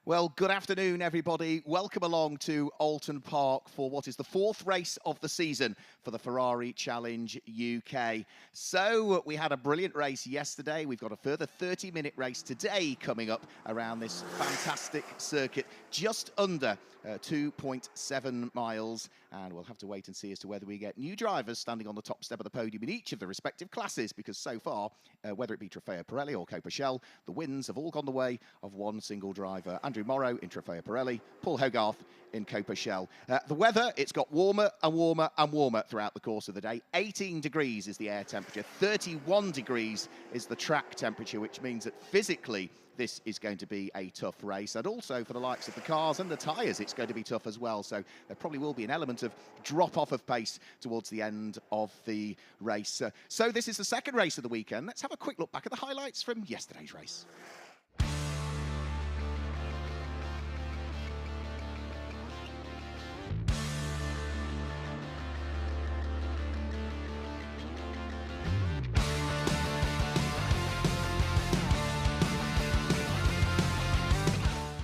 Well, good afternoon, everybody. Welcome along to Oulton Park for what is the fourth race of the season for the Ferrari Challenge UK. So we had a brilliant race yesterday. We've got a further 30-minute race today coming up around this fantastic circuit, just under 2.7 miles. And we'll have to wait and see as to whether we get new drivers standing on the top step of the podium in each of the respective classes, because so far, whether it be Trofeo Pirelli or Coppa, the wins have all gone the way of one single driver. Andrew Morrow in Trofeo Pirelli, Paul Hogarth in Coppa. The weather, it's got warmer and warmer and warmer throughout the course of the day. 18 degrees is the air temperature, 31 degrees is the track temperature, which means that physically this is going to be a tough race. And also for the likes of the cars and the tyres, it's going to be tough as well. So there probably will be an element of drop-off of pace towards the end of the race. So this is the second race of the weekend. Let's have a quick look back at the highlights from yesterday's race.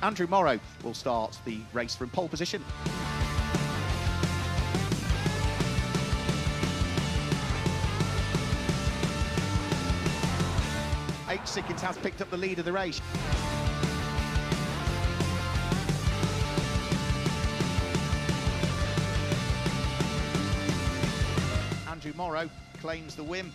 Andrew Morrow will start the race from pole position. Sikkins has picked up the lead of the race. Andrew Morrow claims the win.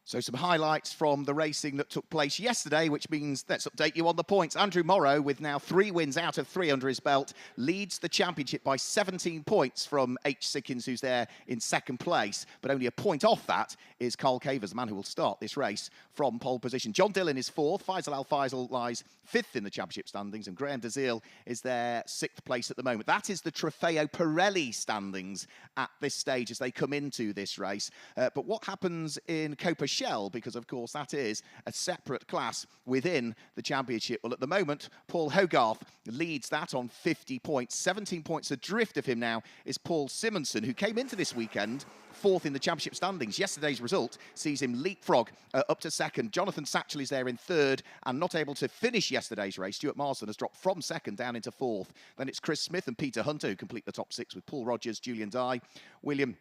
So some highlights from the racing that took place yesterday, which means let's update you on the points. Andrew Morrow, with now 3 wins out of 3 under his belt, leads the championship by 17 points from Sikkins, who's there in second place. But only a point off that is Carl Cavers, the man who will start this race from pole position. John Dillon is 4th. Faisal Al-Faisal lies 5th in the championship standings, and Graham Dazil is there 6th place at the moment. That is the Trofeo Pirelli standings at this stage as they come into this race. But what happens in Coppa, because of course that is a separate class within the championship. Well, at the moment, Paul Hogarth leads that on 50 points. 17 points adrift of him now is Paul Simonson, who came into this weekend 4th in the championship standings. Yesterday's result sees him leapfrog up to 2nd. Jonathan Satchel is there in 3rd and not able to finish yesterday's race. Stuart Marsden has dropped from 2nd down into 4th. Then it's Chris Smith and Peter Hunter who complete the top 6 with Paul Rogers, Julian Dye, William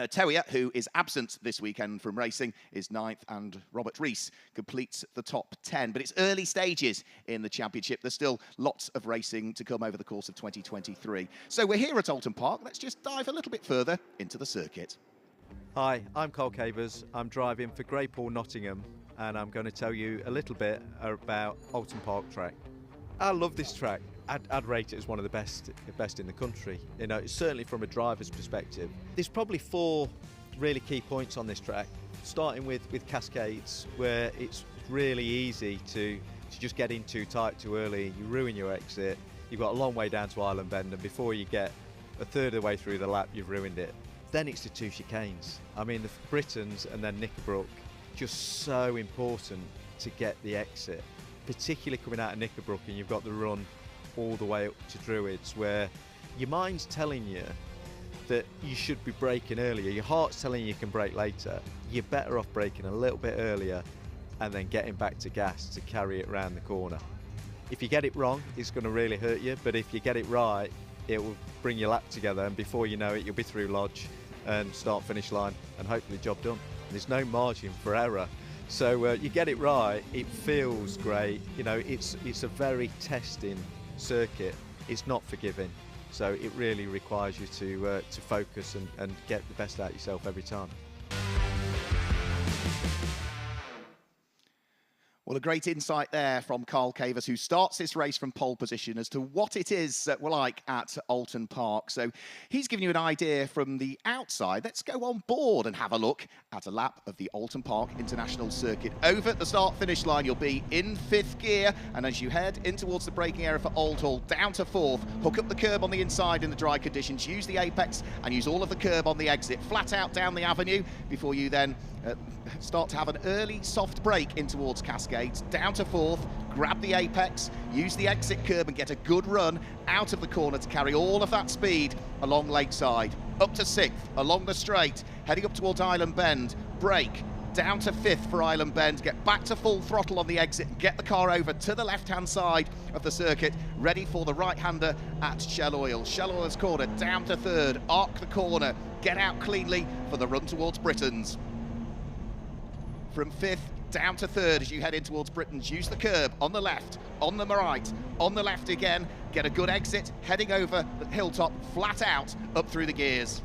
Terrier, who is absent this weekend from racing, is 9th, and Robert Rees completes the top 10. But it's early stages in the championship. There's still lots of racing to come over the course of 2023. So we're here at Oulton Park. Let's just dive a little bit further into the circuit. Hi, I'm Carl Cavers. I'm driving for Greypool Nottingham, and I'm going to tell you a little bit about Oulton Park track. I love this track. I'd rate it as one of the best in the country. You know, certainly from a driver's perspective. There's probably 4 really key points on this track, starting with Cascades, where it's really easy to just get in too tight too early. You ruin your exit. You've got a long way down to Island Bend, and before you get a third of the way through the lap, you've ruined it. Then it's the 2 chicanes. I mean, the Britons and then Knickerbrook, just so important to get the exit, particularly coming out of Knickerbrook, and you've got the run all the way up to Druids, where your mind's telling you that you should be braking earlier, your heart's telling you can brake later. You're better off braking a little bit earlier and then getting back to gas to carry it around the corner. If you get it wrong, it's going to really hurt you, but if you get it right, it will bring your lap together, and before you know it, you'll be through Lodge and start finish line, and hopefully job done. There's no margin for error. So you get it right, it feels great. You know, it's a very testing circuit. It's not forgiving, so it really requires you to focus and get the best out of yourself every time. Well, a great insight there from Carl Cavers, who starts this race from pole position, as to what it is that we're like at Oulton Park. So he's given you an idea from the outside. Let's go on board and have a look at a lap of the Oulton Park International Circuit. Over at the start-finish line, you'll be in 5th gear, and as you head in towards the braking area for Oulton, down to 4th, hook up the curb on the inside in the dry conditions, use the apex and use all of the curb on the exit, flat out down the avenue, before you then start to have an early soft brake in towards Cascades, down to 4th, grab the apex, use the exit curb and get a good run out of the corner to carry all of that speed along Lakeside. up to 6th, along the straight, heading up towards Island Bend, brake, down to 5th for Island Bend, get back to full throttle on the exit and get the car over to the left-hand side of the circuit, ready for the right-hander at Shell Oil. Shell Oil's corner, down to 3rd, arc the corner, get out cleanly for the run towards Britain's. From 5th down to 3rd as you head in towards Britain's, use the curb on the left, on the right, on the left again, get a good exit, heading over the hilltop, flat out, up through the gears.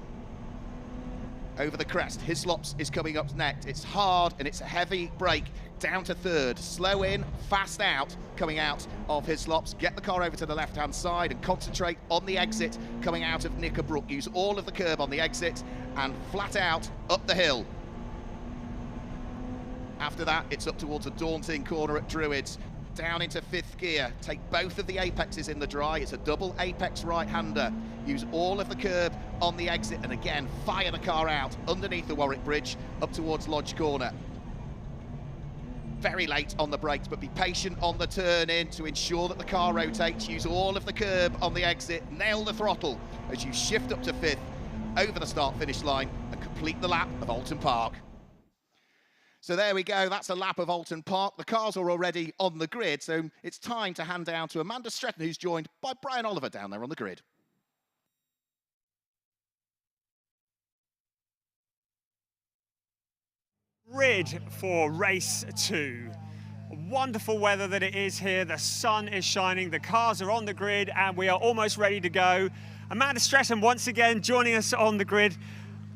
Over the crest, Hislops is coming up next. It's hard and it's a heavy brake, down to 3rd, slow in, fast out, coming out of Hislops. Get the car over to the left-hand side and concentrate on the exit coming out of Knickerbrook. Use all of the curb on the exit and flat out up the hill. After that, it's up towards a daunting corner at Druids, down into 5th gear. Take both of the apexes in the dry. It's a double apex right-hander. Use all of the curb on the exit and again, fire the car out underneath the Warwick Bridge up towards Lodge Corner. Very late on the brakes, but be patient on the turn in to ensure that the car rotates. Use all of the curb on the exit. Nail the throttle as you shift up to 5th, over the start-finish line and complete the lap of Oulton Park. So there we go, that's a lap of Oulton Park. The cars are already on the grid, so it's time to hand down to Amanda Stretton, who's joined by Brian Oliver down there on the grid. Grid for race 2. Wonderful weather that it is here. The sun is shining, the cars are on the grid, and we are almost ready to go. Amanda Stretton once again joining us on the grid.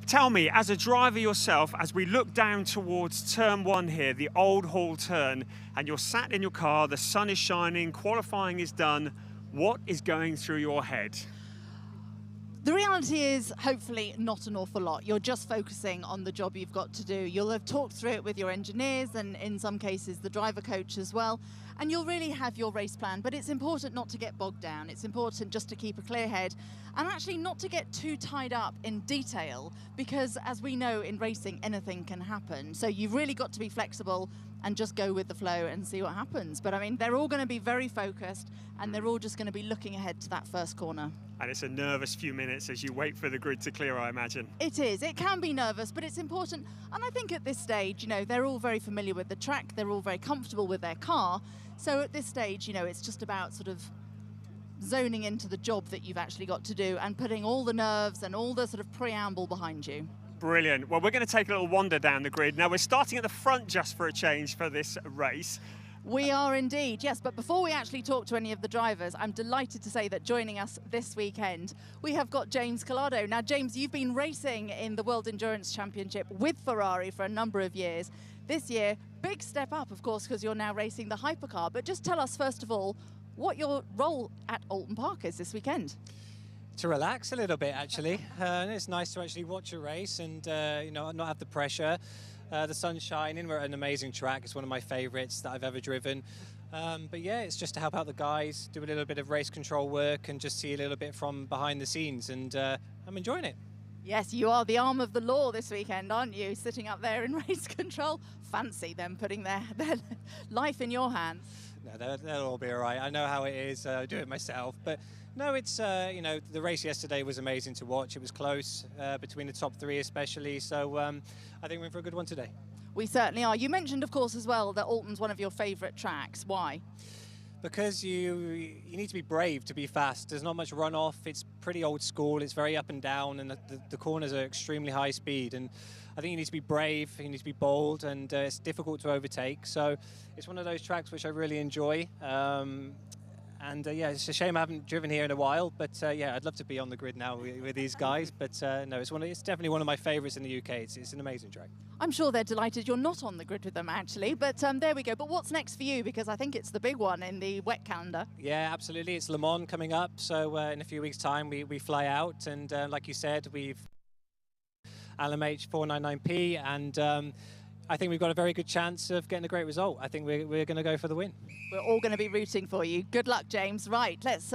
Tell me, as a driver yourself, as we look down towards turn 1 here, the Old Hall turn, and you're sat in your car, the sun is shining, qualifying is done, what is going through your head? The reality is, hopefully, not an awful lot. You're just focusing on the job you've got to do. You'll have talked through it with your engineers and, in some cases, the driver coach as well. And you'll really have your race plan. But it's important not to get bogged down. It's important just to keep a clear head and actually not to get too tied up in detail, because, as we know, in racing, anything can happen. So you've really got to be flexible and just go with the flow and see what happens. But I mean, they're all going to be very focused and they're all just going to be looking ahead to that first corner. And it's a nervous few minutes as you wait for the grid to clear, I imagine. It is. It can be nervous, but it's important. And I think at this stage, you know, they're all very familiar with the track. They're all very comfortable with their car. So at this stage, you know, it's just about sort of zoning into the job that you've actually got to do and putting all the nerves and all the sort of preamble behind you. Brilliant. Well, we're going to take a little wander down the grid. Now, we're starting at the front just for a change for this race. We are indeed, yes. But before we actually talk to any of the drivers, I'm delighted to say that joining us this weekend, we have got James Collado. Now, James, you've been racing in the World Endurance Championship with Ferrari for a number of years. This year, big step up, of course, because you're now racing the hypercar. But just tell us, first of all, what your role at Oulton Park is this weekend. To relax a little bit, actually. It's nice to actually watch a race and you know, not have the pressure. The sun's shining. We're at an amazing track. It's one of my favourites that I've ever driven. But yeah, it's just to help out the guys, do a little bit of race control work and just see a little bit from behind the scenes, and I'm enjoying it. Yes, you are the arm of the law this weekend, aren't you? Sitting up there in race control. Fancy them putting their life in your hands. No, they'll all be all right. I know how it is. I do it myself. But no, it's, you know, the race yesterday was amazing to watch. It was close between the top 3 especially. So I think we're in for a good one today. We certainly are. You mentioned, of course, as well, that Oulton's one of your favourite tracks. Why? Because you need to be brave to be fast. There's not much runoff. It's pretty old school. It's very up and down, and the corners are extremely high speed. And I think you need to be brave, you need to be bold, and it's difficult to overtake. So it's one of those tracks which I really enjoy. Yeah, it's a shame I haven't driven here in a while, but yeah, I'd love to be on the grid now with these guys. But no, it's definitely one of my favourites in the UK. It's an amazing track. I'm sure they're delighted you're not on the grid with them, actually. But there we go. But what's next for you? Because I think it's the big one in the wet calendar. Yeah, absolutely. It's Le Mans coming up. So in a few weeks' time, we fly out. And like you said, we've LMH 499P. And I think we've got a very good chance of getting a great result. I think we're going to go for the win. We're all going to be rooting for you. Good luck, James. Right, let's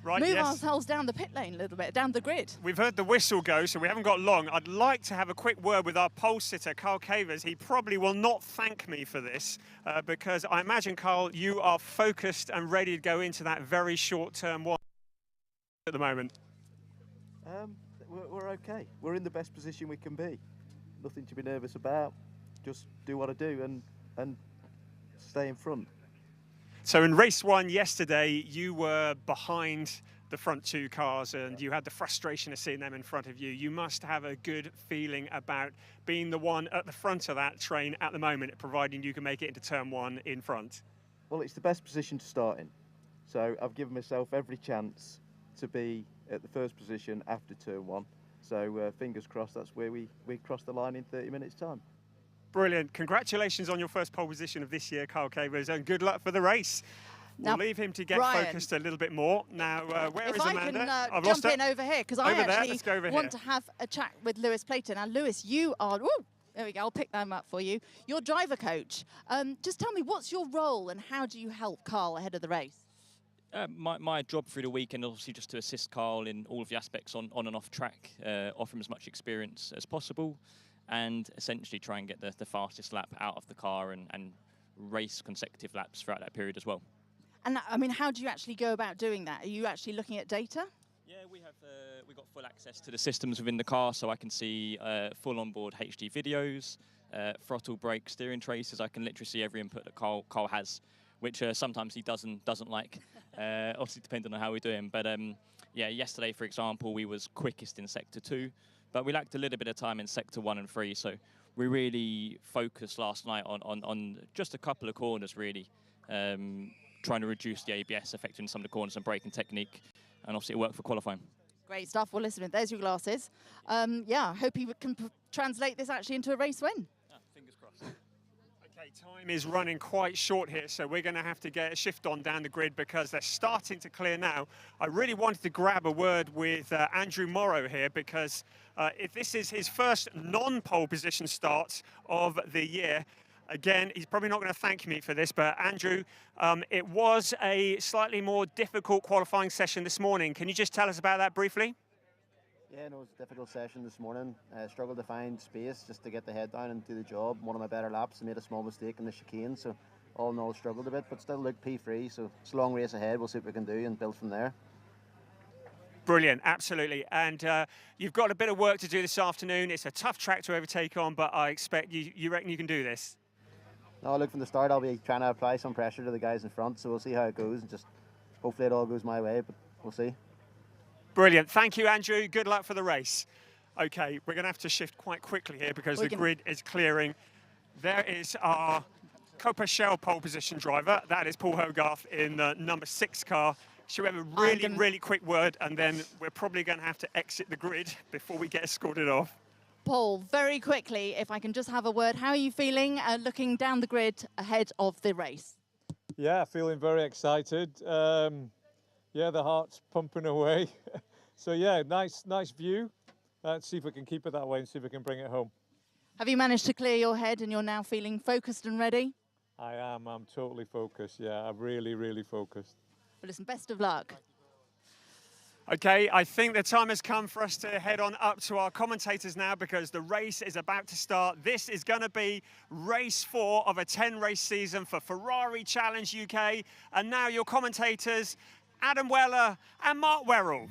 move ourselves down the pit lane a little bit, down the grid. We've heard the whistle go, so we haven't got long. I'd like to have a quick word with our pole sitter, Carl Cavers. He probably will not thank me for this, because I imagine, Carl, you are focused and ready to go into that very short-term one at the moment. we're okay. We're in the best position we can be. Nothing to be nervous about. Just do what I do and stay in front. So in race 1 yesterday, you were behind the front 2 cars and you had the frustration of seeing them in front of you. You must have a good feeling about being the one at the front of that train at the moment, providing you can make it into turn 1 in front. Well, it's the best position to start in. So I've given myself every chance to be at the first position after turn 1. So fingers crossed that's where we cross the line in 30 minutes time. Brilliant. Congratulations on your first pole position of this year, Carl Cavers, and good luck for the race. Now, We'll leave him to get Brian, focused a little bit more. Now, where is if I Amanda? can I've lost jump her. in over here, because I Over there, actually let's go over want here. to have a chat with Lewis Plater. Now, Lewis, you are, ooh, there we go, I'll pick them up for you. You're driver coach. Just tell me, what's your role and how do you help Carl ahead of the race? My job through the weekend, obviously, just to assist Carl in all of the aspects on and off track, offer him as much experience as possible, and essentially try and get the fastest lap out of the car and race consecutive laps throughout that period as well. And I mean, how do you actually go about doing that? Are you actually looking at data? Yeah, we got full access to the systems within the car, so I can see full onboard HD videos, throttle, brake, steering traces. I can literally see every input that Carl has, which sometimes he doesn't like. Obviously, depending on how we're doing. But yeah, yesterday, for example, we was quickest in sector 2, but we lacked a little bit of time in sector 1 and 3. So we really focused last night on just a couple of corners, really. Trying to reduce the ABS affecting some of the corners and braking technique, and obviously it worked for qualifying. Great stuff. Well, listen, there's your glasses. Yeah, I hope you can translate this actually into a race win. Fingers crossed. Okay, time is running quite short here, so we're going to have to get a shift on down the grid because they're starting to clear now. I really wanted to grab a word with Andrew Morrow here because if this is his first non-pole position start of the year, again, he's probably not going to thank me for this, but Andrew, it was a slightly more difficult qualifying session this morning. Can you just tell us about that briefly? Yeah, no, it was a difficult session this morning. Struggled to find space just to get the head down and do the job. One of my better laps, I made a small mistake in the chicane, so all in all struggled a bit, but still looked P3, so it's a long race ahead. We'll see what we can do and build from there. Brilliant, absolutely. And you've got a bit of work to do this afternoon. It's a tough track to overtake on, but I expect you reckon you can do this? No, look, from the start, I'll be trying to apply some pressure to the guys in front, so we'll see how it goes and just hopefully it all goes my way, but we'll see. Brilliant. Thank you, Andrew. Good luck for the race. Okay, we're going to have to shift quite quickly here because the grid is clearing. There is our Coppa Shell pole position driver. That is Paul Hogarth in the number 6 car. Should we have a really quick word, and then we're probably going to have to exit the grid before we get escorted off. Paul, very quickly, if I can just have a word, how are you feeling looking down the grid ahead of the race? Yeah, feeling very excited. Yeah, the heart's pumping away. So yeah, nice view. Let's see if we can keep it that way and see if we can bring it home. Have you managed to clear your head and you're now feeling focused and ready? I am. I'm totally focused. Yeah, I'm really focused. Well, listen, best of luck. Okay, I think the time has come for us to head on up to our commentators now because the race is about to start. This is going to be race 4 of a 10-race season for Ferrari Challenge UK. And now your commentators, Adam Weller and Mark Werrell.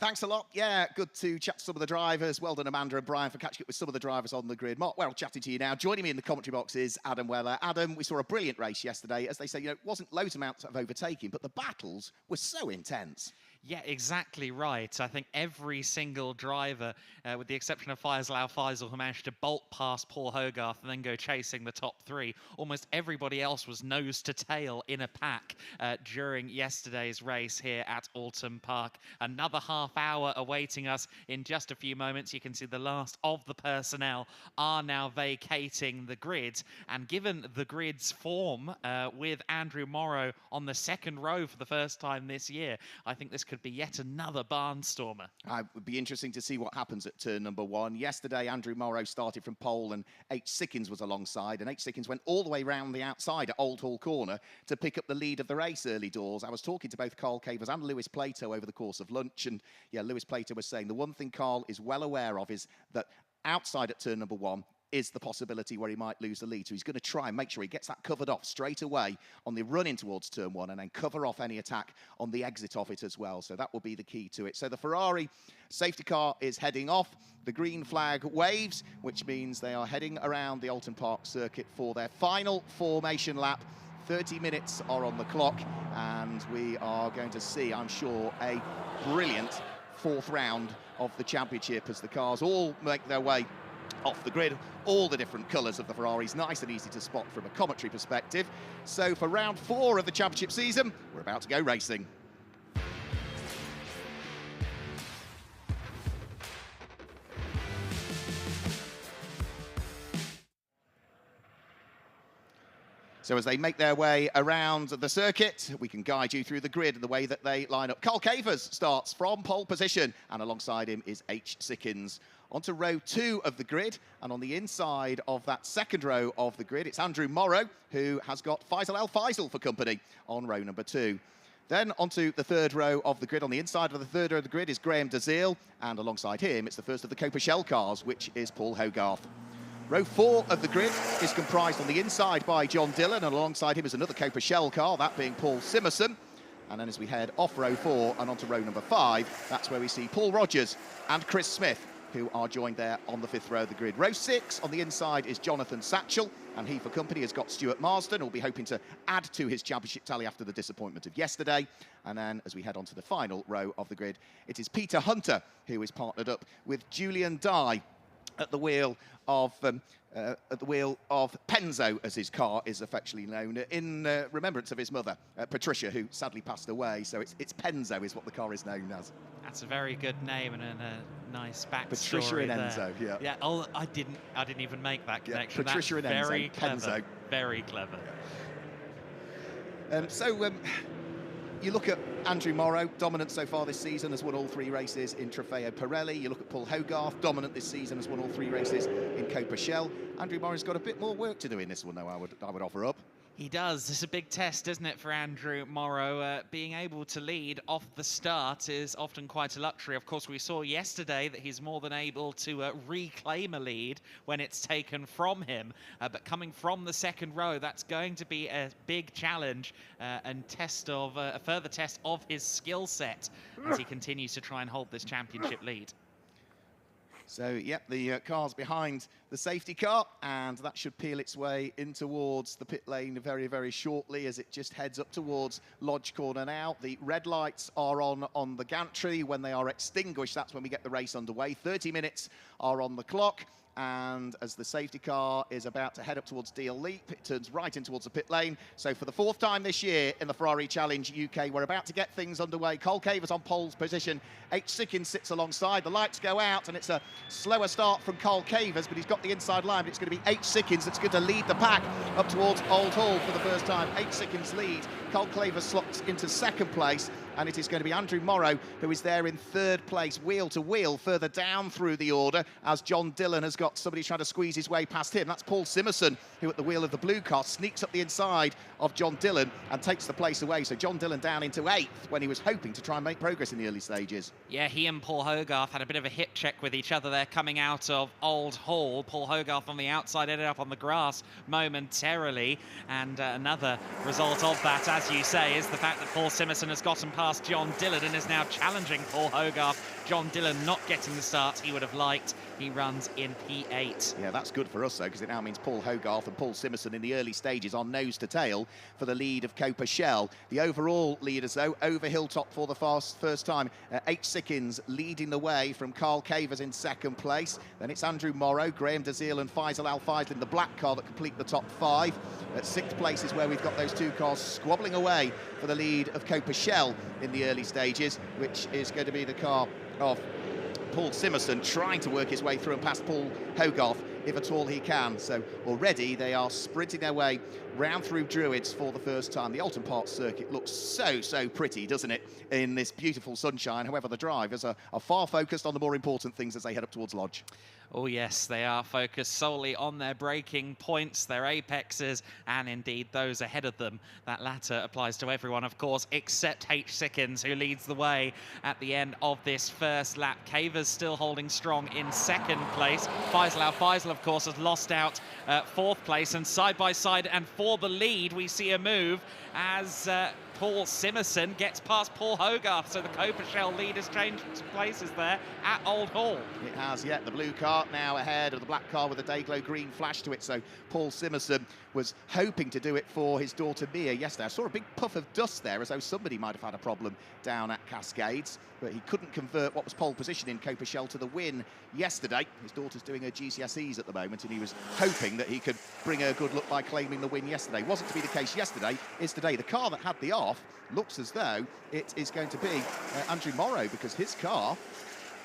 Thanks a lot. Yeah, good to chat to some of the drivers. Well done, Amanda and Brian, for catching up with some of the drivers on the grid. Mark Werrell chatting to you now. Joining me in the commentary box is Adam Weller. Adam, we saw a brilliant race yesterday. As they say, it wasn't loads amounts of overtaking, but the battles were so intense. Yeah, exactly right. I think every single driver, with the exception of Faisal, who managed to bolt past Paul Hogarth and then go chasing the top 3, almost everybody else was nose to tail in a pack during yesterday's race here at Oulton Park. Another half hour awaiting us in just a few moments. You can see the last of the personnel are now vacating the grid. And given the grid's form with Andrew Morrow on the second row for the first time this year, I think this could be yet another barnstormer. It would be interesting to see what happens at turn number 1. Yesterday, Andrew Morrow started from pole and H. Sickins was alongside, and H. Sickins went all the way round the outside at Old Hall Corner to pick up the lead of the race early doors. I was talking to both Carl Cavers and Lewis Plato over the course of lunch, and yeah, Lewis Plato was saying the one thing Carl is well aware of is that outside at turn number 1, is the possibility where he might lose the lead. So he's going to try and make sure he gets that covered off straight away on the run in towards turn 1, and then cover off any attack on the exit of it as well. So that will be the key to it. So the Ferrari safety car is heading off. The green flag waves, which means they are heading around the Oulton Park circuit for their final formation lap. 30 minutes are on the clock, and we are going to see, I'm sure, a brilliant 4th round of the championship as the cars all make their way off the grid. All the different colours of the Ferraris, nice and easy to spot from a commentary perspective. So for round 4 of the championship season, we're about to go racing. So as they make their way around the circuit, we can guide you through the grid and the way that they line up. Carl Cavers starts from pole position, and alongside him is H. Sickins. Onto row 2 of the grid, and on the inside of that second row of the grid, it's Andrew Morrow, who has got Faisal El Faisal for company on row number 2. Then onto the 3rd row of the grid. On the inside of the 3rd row of the grid is Graham Dazil, and alongside him, it's the first of the Coppa Shell cars, which is Paul Hogarth. Row 4 of the grid is comprised on the inside by John Dillon, and alongside him is another Coppa Shell car, that being Paul Simerson. And then as we head off row 4 and onto row number 5, that's where we see Paul Rogers and Chris Smith, who are joined there on the 5th row of the grid. Row 6 on the inside is Jonathan Satchell, and he for company has got Stuart Marsden, who'll be hoping to add to his championship tally after the disappointment of yesterday. And then as we head on to the final row of the grid, it is Peter Hunter, who is partnered up with Julian Dye at the wheel of Penzo, as his car is affectionately known, in remembrance of his mother, Patricia, who sadly passed away. So it's Penzo is what the car is known as. That's a very good name and a nice backstory. Patricia and Enzo, yeah. Yeah. Oh, I didn't even make that connection. Yeah, Patricia That's and very Enzo, clever. Penzo. Very clever. Yeah. You look at Andrew Morrow, dominant so far this season, has won all 3 races in Trofeo Pirelli. You look at Paul Hogarth, dominant this season, has won all 3 races in Coppa Shell. Andrew Morrow's got a bit more work to do in this one, though, I would offer up. He does. It's a big test, isn't it, for Andrew Morrow? Being able to lead off the start is often quite a luxury. Of course, we saw yesterday that he's more than able to reclaim a lead when it's taken from him. But coming from the second row, that's going to be a big challenge and a further test of his skill set as he continues to try and hold this championship lead. So, yep, the car's behind the safety car, and that should peel its way in towards the pit lane very, very shortly as it just heads up towards Lodge Corner now. The red lights are on the gantry. When they are extinguished, that's when we get the race underway. 30 minutes are on the clock. And as the safety car is about to head up towards Deal Leap, it turns right in towards the pit lane. So for the 4th time this year in the Ferrari Challenge UK, we're about to get things underway. Carl Cavers on pole's position. H. Sickins sits alongside. The lights go out, and it's a slower start from Carl Cavers, but he's got the inside line. But it's going to be H. Sickins that's going to lead the pack up towards Old Hall for the first time. H. Sickins lead. Carl Cavers slots into 2nd place, and it is going to be Andrew Morrow who is there in 3rd place, wheel to wheel, further down through the order, as John Dillon has got somebody trying to squeeze his way past him. That's Paul Simerson, who at the wheel of the blue car sneaks up the inside of John Dillon and takes the place away. So John Dillon down into 8th when he was hoping to try and make progress in the early stages. Yeah, he and Paul Hogarth had a bit of a hip check with each other there coming out of Old Hall. Paul Hogarth on the outside ended up on the grass momentarily, and another result of that, as you say, is the fact that Paul Simerson has gotten past John Dillon and is now challenging Paul Hogarth. John Dillon not getting the start he would have liked. He runs in P8. Yeah, that's good for us, though, because it now means Paul Hogarth and Paul Simerson in the early stages are nose to tail for the lead of Coppa Shell. The overall leaders, though, over Hilltop for the first time. H. Sickins leading the way from Carl Cavers in 2nd place. Then it's Andrew Morrow, Graham Dazil and Faisal El Faisal in the black car that complete the top 5. At 6th place is where we've got those 2 cars squabbling away for the lead of Coppa Shell in the early stages, which is going to be the car of Paul Simerson trying to work his way through and past Paul Hogarth, if at all he can. So already they are sprinting their way round through Druids for the first time. The Oulton Park circuit looks so pretty, doesn't it, in this beautiful sunshine. However, the drivers are far focused on the more important things as they head up towards Lodge. Oh yes, they are focused solely on their braking points, their apexes, and indeed those ahead of them. That latter applies to everyone, of course, except H. Sickens, who leads the way at the end of this first lap. Cavers still holding strong in second place. Faisal, of course, has lost out fourth place, and side by side and for the lead, we see a move as Paul Simerson gets past Paul Hogarth, so the Coppa Shell lead has changed places there at Old Hall. It has, yeah. The blue car now ahead of the black car with a day-glow green flash to it, so Paul Simerson was hoping to do it for his daughter Mia yesterday. I saw a big puff of dust there, as though somebody might have had a problem down at Cascades, but he couldn't convert what was pole position in Coppa Shell to the win yesterday. His daughter's doing her GCSEs at the moment, and he was hoping that he could bring her good luck by claiming the win yesterday. Wasn't to be the case yesterday, is today. The car that had the off looks as though it is going to be Andrew Morrow, because his car,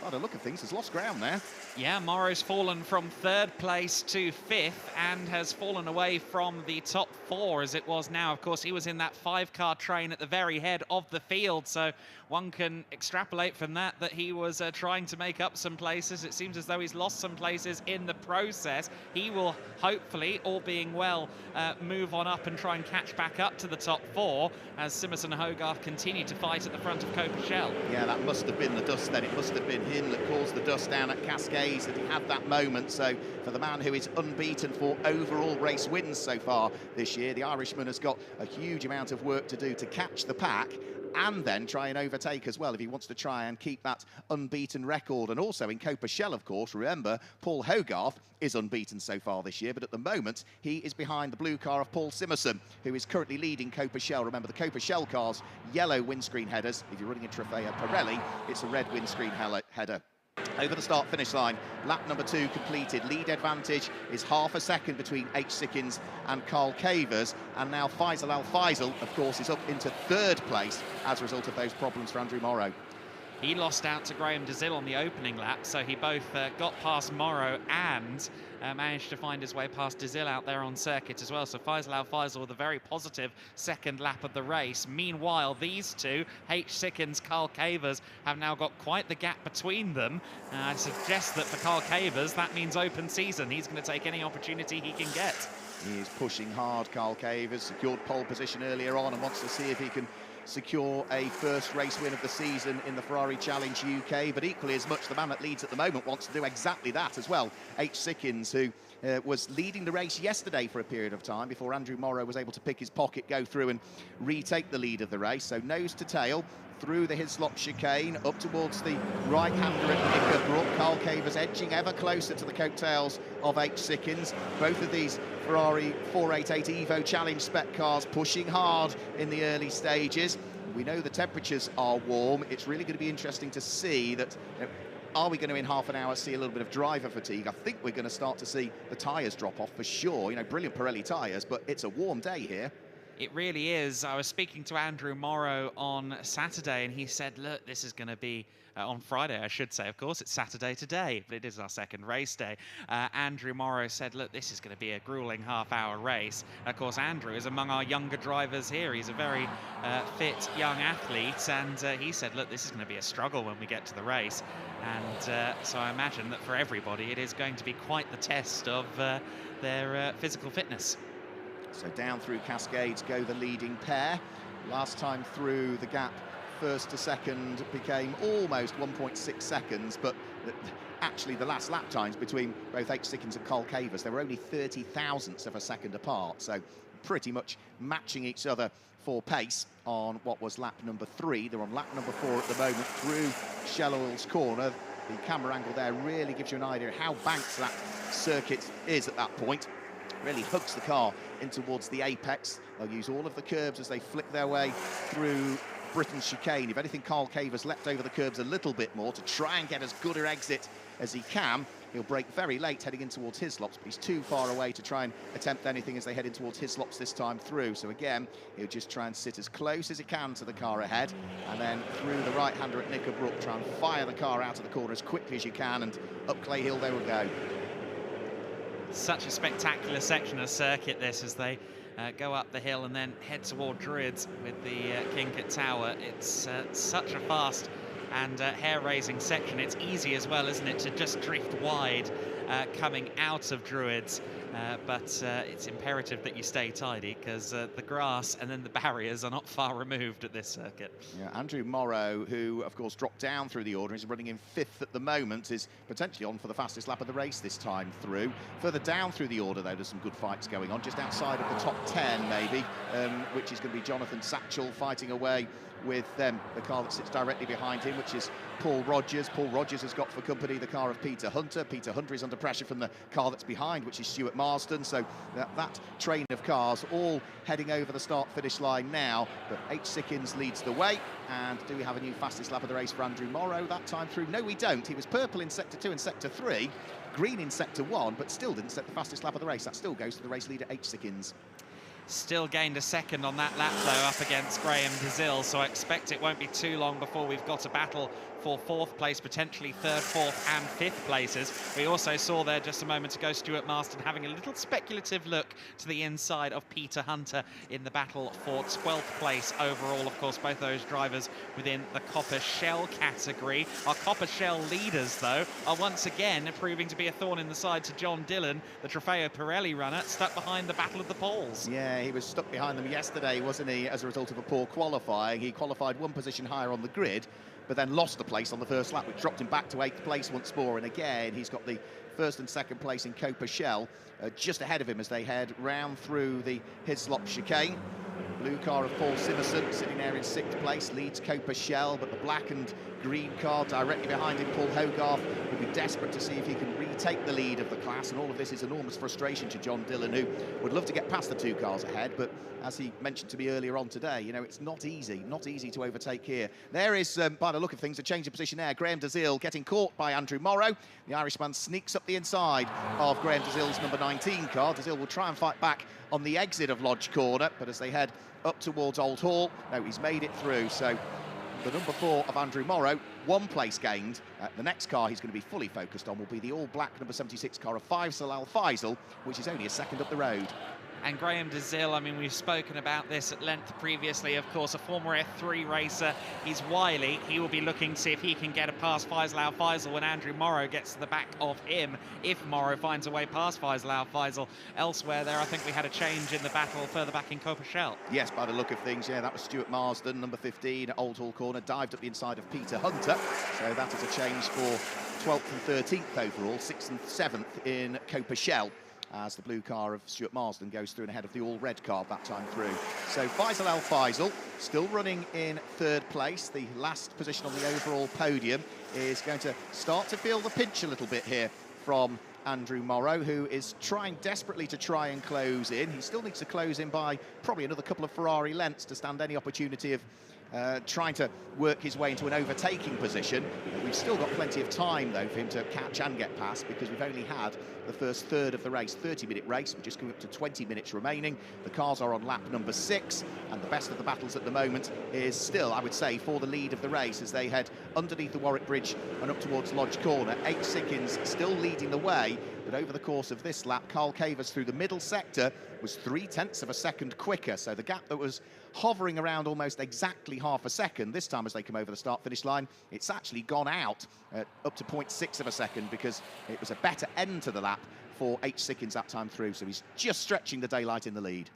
by the look of things, has lost ground there. Yeah, Morrow's fallen from third place to fifth and has fallen away from the top four as it was now. Of course, he was in that 5-car train at the very head of the field, so one can extrapolate from that he was trying to make up some places. It seems as though he's lost some places in the process. He will hopefully, all being well, move on up and try and catch back up to the top four as Simerson and Hogarth continue to fight at the front of Coppa Shell. Yeah, that must have been the dust then. It must have been him that caused the dust down at Cascades, that he had that moment. So for the man who is unbeaten for overall race wins so far this year, the Irishman has got a huge amount of work to do to catch the pack and then try and overtake as well if he wants to try and keep that unbeaten record. And also in Coppa Shell, of course, remember, Paul Hogarth is unbeaten so far this year, but at the moment he is behind the blue car of Paul Simerson, who is currently leading Coppa Shell. Remember, the Coppa Shell cars, yellow windscreen headers. If you're running a Trofeo Pirelli, it's a red windscreen header. Over the start-finish line, lap number 2 completed. Lead advantage is half a second between H. Sickens and Carl Cavers, and now Faisal Al-Faisal, of course, is up into third place as a result of those problems for Andrew Morrow. He lost out to Graham DeZille on the opening lap, so he both got past Morrow and managed to find his way past DeZille out there on circuit as well. So Faisal Al-Faisal with a very positive second lap of the race. Meanwhile, these two, H. Sickens, Carl Cavers, have now got quite the gap between them. I suggest that for Carl Cavers, that means open season. He's going to take any opportunity he can get. He is pushing hard, Carl Cavers, secured pole position earlier on and wants to see if he can secure a first race win of the season in the Ferrari Challenge UK, but equally as much the man that leads at the moment wants to do exactly that as well. H. Sickens, who was leading the race yesterday for a period of time before Andrew Morrow was able to pick his pocket, go through and retake the lead of the race. So nose to tail through the Hislop chicane up towards the right-hander at Knickerbrook. Carl Cavers edging ever closer to the coattails of H. Sickens. Both of these Ferrari 488 Evo Challenge spec cars pushing hard in the early stages. We know the temperatures are warm. It's really going to be interesting to see that. Are we going to, in half an hour, see a little bit of driver fatigue? I think we're going to start to see the tyres drop off for sure. You know, brilliant Pirelli tyres, but it's a warm day here. It really is. I was speaking to Andrew Morrow on Saturday, and he said, look, this is going to be on Friday, I should say. Of course, it's Saturday today, but it is our second race day. Andrew Morrow said, look, this is going to be a grueling half-hour race. Of course, Andrew is among our younger drivers here. He's a very fit young athlete, and he said, look, this is going to be a struggle when we get to the race. And so I imagine that for everybody, it is going to be quite the test of their physical fitness. So down through Cascades go the leading pair. Last time through, the gap first to second became almost 1.6 seconds, but actually the last lap times between both H. Sickens and Carl Cavers, they were only 30 thousandths of a second apart, so pretty much matching each other for pace on what was lap number 3. They're on lap number 4 at the moment through Shell Oil's corner. The camera angle there really gives you an idea of how banked that circuit is at that point. Really hooks the car in towards the apex. They'll use all of the curbs as they flick their way through Britain's chicane. If anything, Carl Cavers leapt over the curbs a little bit more to try and get as good an exit as he can. He'll brake very late heading in towards Hislops, but he's too far away to try and attempt anything as they head in towards Hislops this time through. So again, he'll just try and sit as close as he can to the car ahead, and then through the right-hander at Knickerbrook, try and fire the car out of the corner as quickly as you can, and up Clay Hill they will go. Such a spectacular section of circuit this, as they go up the hill and then head toward Druids with the Kinkit Tower. It's such a fast and hair-raising section. It's easy as well, isn't it, to just drift wide coming out of Druids. But it's imperative that you stay tidy, because the grass and then the barriers are not far removed at this circuit. Yeah, Andrew Morrow, who of course dropped down through the order, is running in 5th at the moment, is potentially on for the fastest lap of the race this time through. Further down through the order, though, there's some good fights going on, just outside of the top 10 maybe, which is going to be Jonathan Satchel fighting away with the car that sits directly behind him, which is Paul Rogers. Paul Rogers has got for company the car of Peter Hunter. Peter Hunter is under pressure from the car that's behind, which is Stuart Marsden. So that train of cars all heading over the start-finish line now. But H. Sickins leads the way. And do we have a new fastest lap of the race for Andrew Morrow that time through? No, we don't. He was purple in Sector 2 and Sector 3, green in Sector 1, but still didn't set the fastest lap of the race. That still goes to the race leader, H. Sickins. Still gained a second on that lap, though, up against Graham DeZille, so I expect it won't be too long before we've got a battle for 4th place, potentially 3rd, 4th and 5th places. We also saw there just a moment ago Stuart Marsden having a little speculative look to the inside of Peter Hunter in the battle for 12th place overall. Of course, both those drivers within the Coppa Shell category. Our Coppa Shell leaders, though, are once again proving to be a thorn in the side to John Dillon, the Trofeo Pirelli runner, stuck behind the battle of the poles. Yeah, he was stuck behind them yesterday, wasn't he, as a result of a poor qualifying. He qualified 1 position higher on the grid, but then lost a place on the first lap, which dropped him back to 8th place once more. And again, he's got the 1st and 2nd place in Coppa Shell just ahead of him as they head round through the Hislop chicane. Blue car of Paul Simerson sitting there in 6th place, leads Coppa Shell, but the black and green car directly behind him, Paul Hogarth, will be desperate to see if he can retake the lead of the class, and all of this is enormous frustration to John Dillon, who would love to get past the 2 cars ahead, but as he mentioned to me earlier on today, you know, it's not easy to overtake here. There is, by the look of things, a change of position there. Graham DeZille getting caught by Andrew Morrow. The Irishman sneaks up the inside of Graham DeZille's number 19 car. DeZille will try and fight back on the exit of Lodge Corner, but as they head up towards Old Hall, no, he's made it through. So the number 4 of Andrew Morrow, 1 place gained. The next car he's going to be fully focused on will be the all-black number 76 car of Faisal Al Faisal, which is only a second up the road. And Graham DeZille, I mean, we've spoken about this at length previously, of course, a former F3 racer. He's wily. He will be looking to see if he can get a past Faisal Al Faisal when Andrew Morrow gets to the back of him, if Morrow finds a way past Faisal Al Faisal. Elsewhere there, I think we had a change in the battle further back in Coppa Shell. Yes, by the look of things, yeah, that was Stuart Marsden, number 15 at Old Hall Corner, dived up the inside of Peter Hunter. So that is a change for 12th and 13th overall, 6th and 7th in Coppa Shell, as the blue car of Stuart Marsden goes through and ahead of the all-red car that time through. So Faisal Al Faisal still running in 3rd place. The last position on the overall podium is going to start to feel the pinch a little bit here from Andrew Morrow, who is trying desperately to try and close in. He still needs to close in by probably another couple of Ferrari lengths to stand any opportunity of trying to work his way into an overtaking position. We've still got plenty of time, though, for him to catch and get past, because we've only had the first third of the race, 30-minute race. We're just coming up to 20 minutes remaining. The cars are on lap number 6, and the best of the battles at the moment is still, I would say, for the lead of the race as they head underneath the Warwick Bridge and up towards Lodge Corner. H. Sickins still leading the way, but over the course of this lap, Carl Cavers through the middle sector was 0.3 of a second quicker. So the gap that was hovering around almost exactly half a second, this time as they come over the start-finish line, it's actually gone out up to 0.6 of a second, because it was a better end to the lap for H. Sickins that time through. So he's just stretching the daylight in the lead.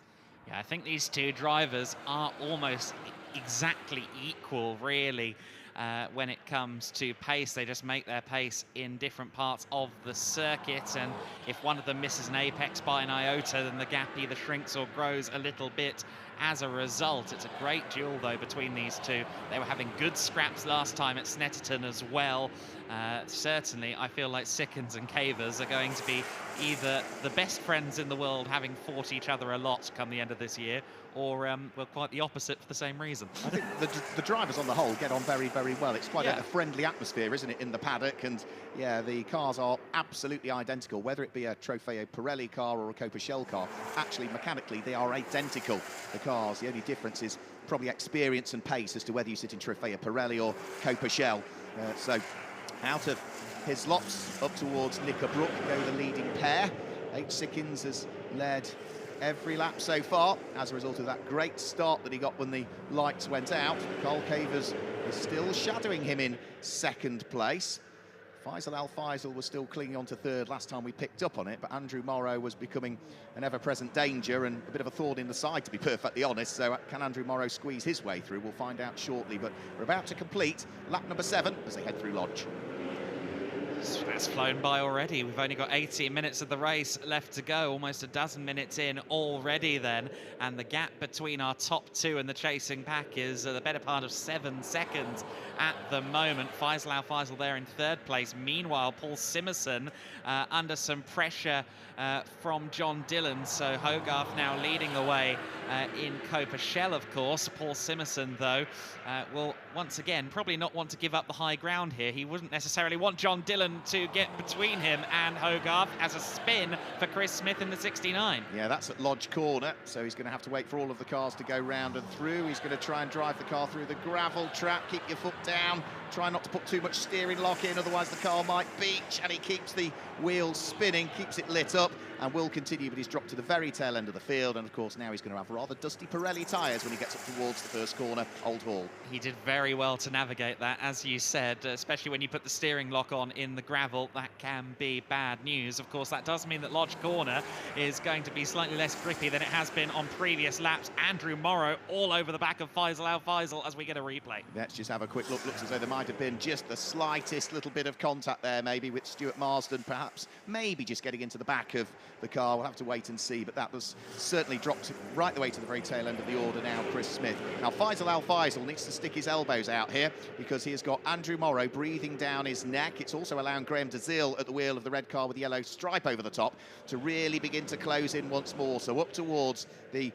Yeah, I think these 2 drivers are almost exactly equal, really. When it comes to pace, they just make their pace in different parts of the circuit, and if one of them misses an apex by an iota, then the gap either shrinks or grows a little bit as a result. It's a great duel, though, between these 2. They were having good scraps last time at Snetterton as well. Certainly, I feel like Sickins and Cavers are going to be either the best friends in the world, having fought each other a lot come the end of this year, or well, quite the opposite for the same reason. I think the drivers on the whole get on very, very well. It's quite a friendly atmosphere, isn't it, in the paddock? And yeah, the cars are absolutely identical, whether it be a Trofeo Pirelli car or a Coppa Shell car. Actually, mechanically, they are identical, the cars. The only difference is probably experience and pace as to whether you sit in Trofeo Pirelli or Coppa Shell. So out of Hislops up towards Knickerbrook go the leading pair. H. Sickins has led every lap so far as a result of that great start that he got when the lights went out. Carl Cavers is still shadowing him in second place. Faisal Al Faisal was still clinging on to third last time we picked up on it, but Andrew Morrow was becoming an ever-present danger and a bit of a thorn in the side, to be perfectly honest. So can Andrew Morrow squeeze his way through? We'll find out shortly, but we're about to complete lap number 7 as they head through Lodge. That's flown by already. We've only got 18 minutes of the race left to go, almost a dozen minutes in already then, and the gap between our top 2 and the chasing pack is the better part of 7 seconds at the moment. Faisal Al Faisal there in third place. Meanwhile, Paul Simerson under some pressure from John Dillon, so Hogarth now leading the way in Coppa Shell, of course. Paul Simerson, though, will once again probably not want to give up the high ground here. He wouldn't necessarily want John Dillon to get between him and Hogarth, as a spin for Chris Smith in the 69. Yeah, that's at Lodge Corner, so he's going to have to wait for all of the cars to go round and through. He's going to try and drive the car through the gravel track. Keep your foot down. Try not to put too much steering lock in, otherwise the car might beach, and he keeps the wheels spinning, keeps it lit up, and will continue, but he's dropped to the very tail end of the field, and of course now he's going to have rather dusty Pirelli tyres when he gets up towards the first corner, Old Hall. He did very well to navigate that, as you said, especially when you put the steering lock on in the gravel. That can be bad news. Of course, that does mean that Lodge Corner is going to be slightly less grippy than it has been on previous laps. Andrew Morrow all over the back of Faisal Al Faisal as we get a replay. Let's just have a quick look. Looks as though there might have been just the slightest little bit of contact there, maybe with Stuart Marsden, perhaps maybe just getting into the back of the car. We'll have to wait and see, but that was certainly dropped right the way to the very tail end of the order now, Chris Smith. Now, Faisal Al Faisal needs to stick his elbows out here because he has got Andrew Morrow breathing down his neck. It's also allowing Graham DeZille at the wheel of the red car with the yellow stripe over the top to really begin to close in once more. So up towards the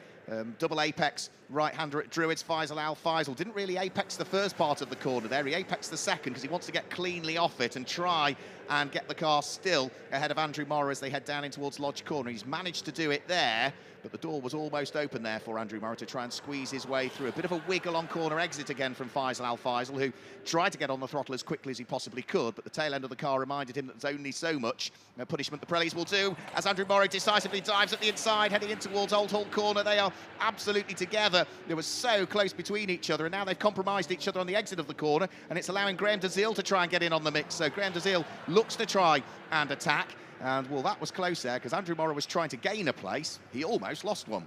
double apex right-hander at Druids, Faisal Al Faisal didn't really apex the first part of the corner there. He apexed the second because he wants to get cleanly off it and try and get the car still ahead of Andrew Morrow as they head down in towards Lodge Corner. He's managed to do it there, but the door was almost open there for Andrew Morrow to try and squeeze his way through. A bit of a wiggle on corner exit again from Faisal Al Faisal, who tried to get on the throttle as quickly as he possibly could, but the tail end of the car reminded him that there's only so much punishment the Pirellis will do as Andrew Morrow decisively dives at the inside, heading in towards Old Hall Corner. They are absolutely together. They were so close between each other, and now they've compromised each other on the exit of the corner, and it's allowing Graham DeZille to try and get in on the mix. So Graham DeZille looks to try and attack, and well, that was close there because Andrew Morrow was trying to gain a place. He almost lost one.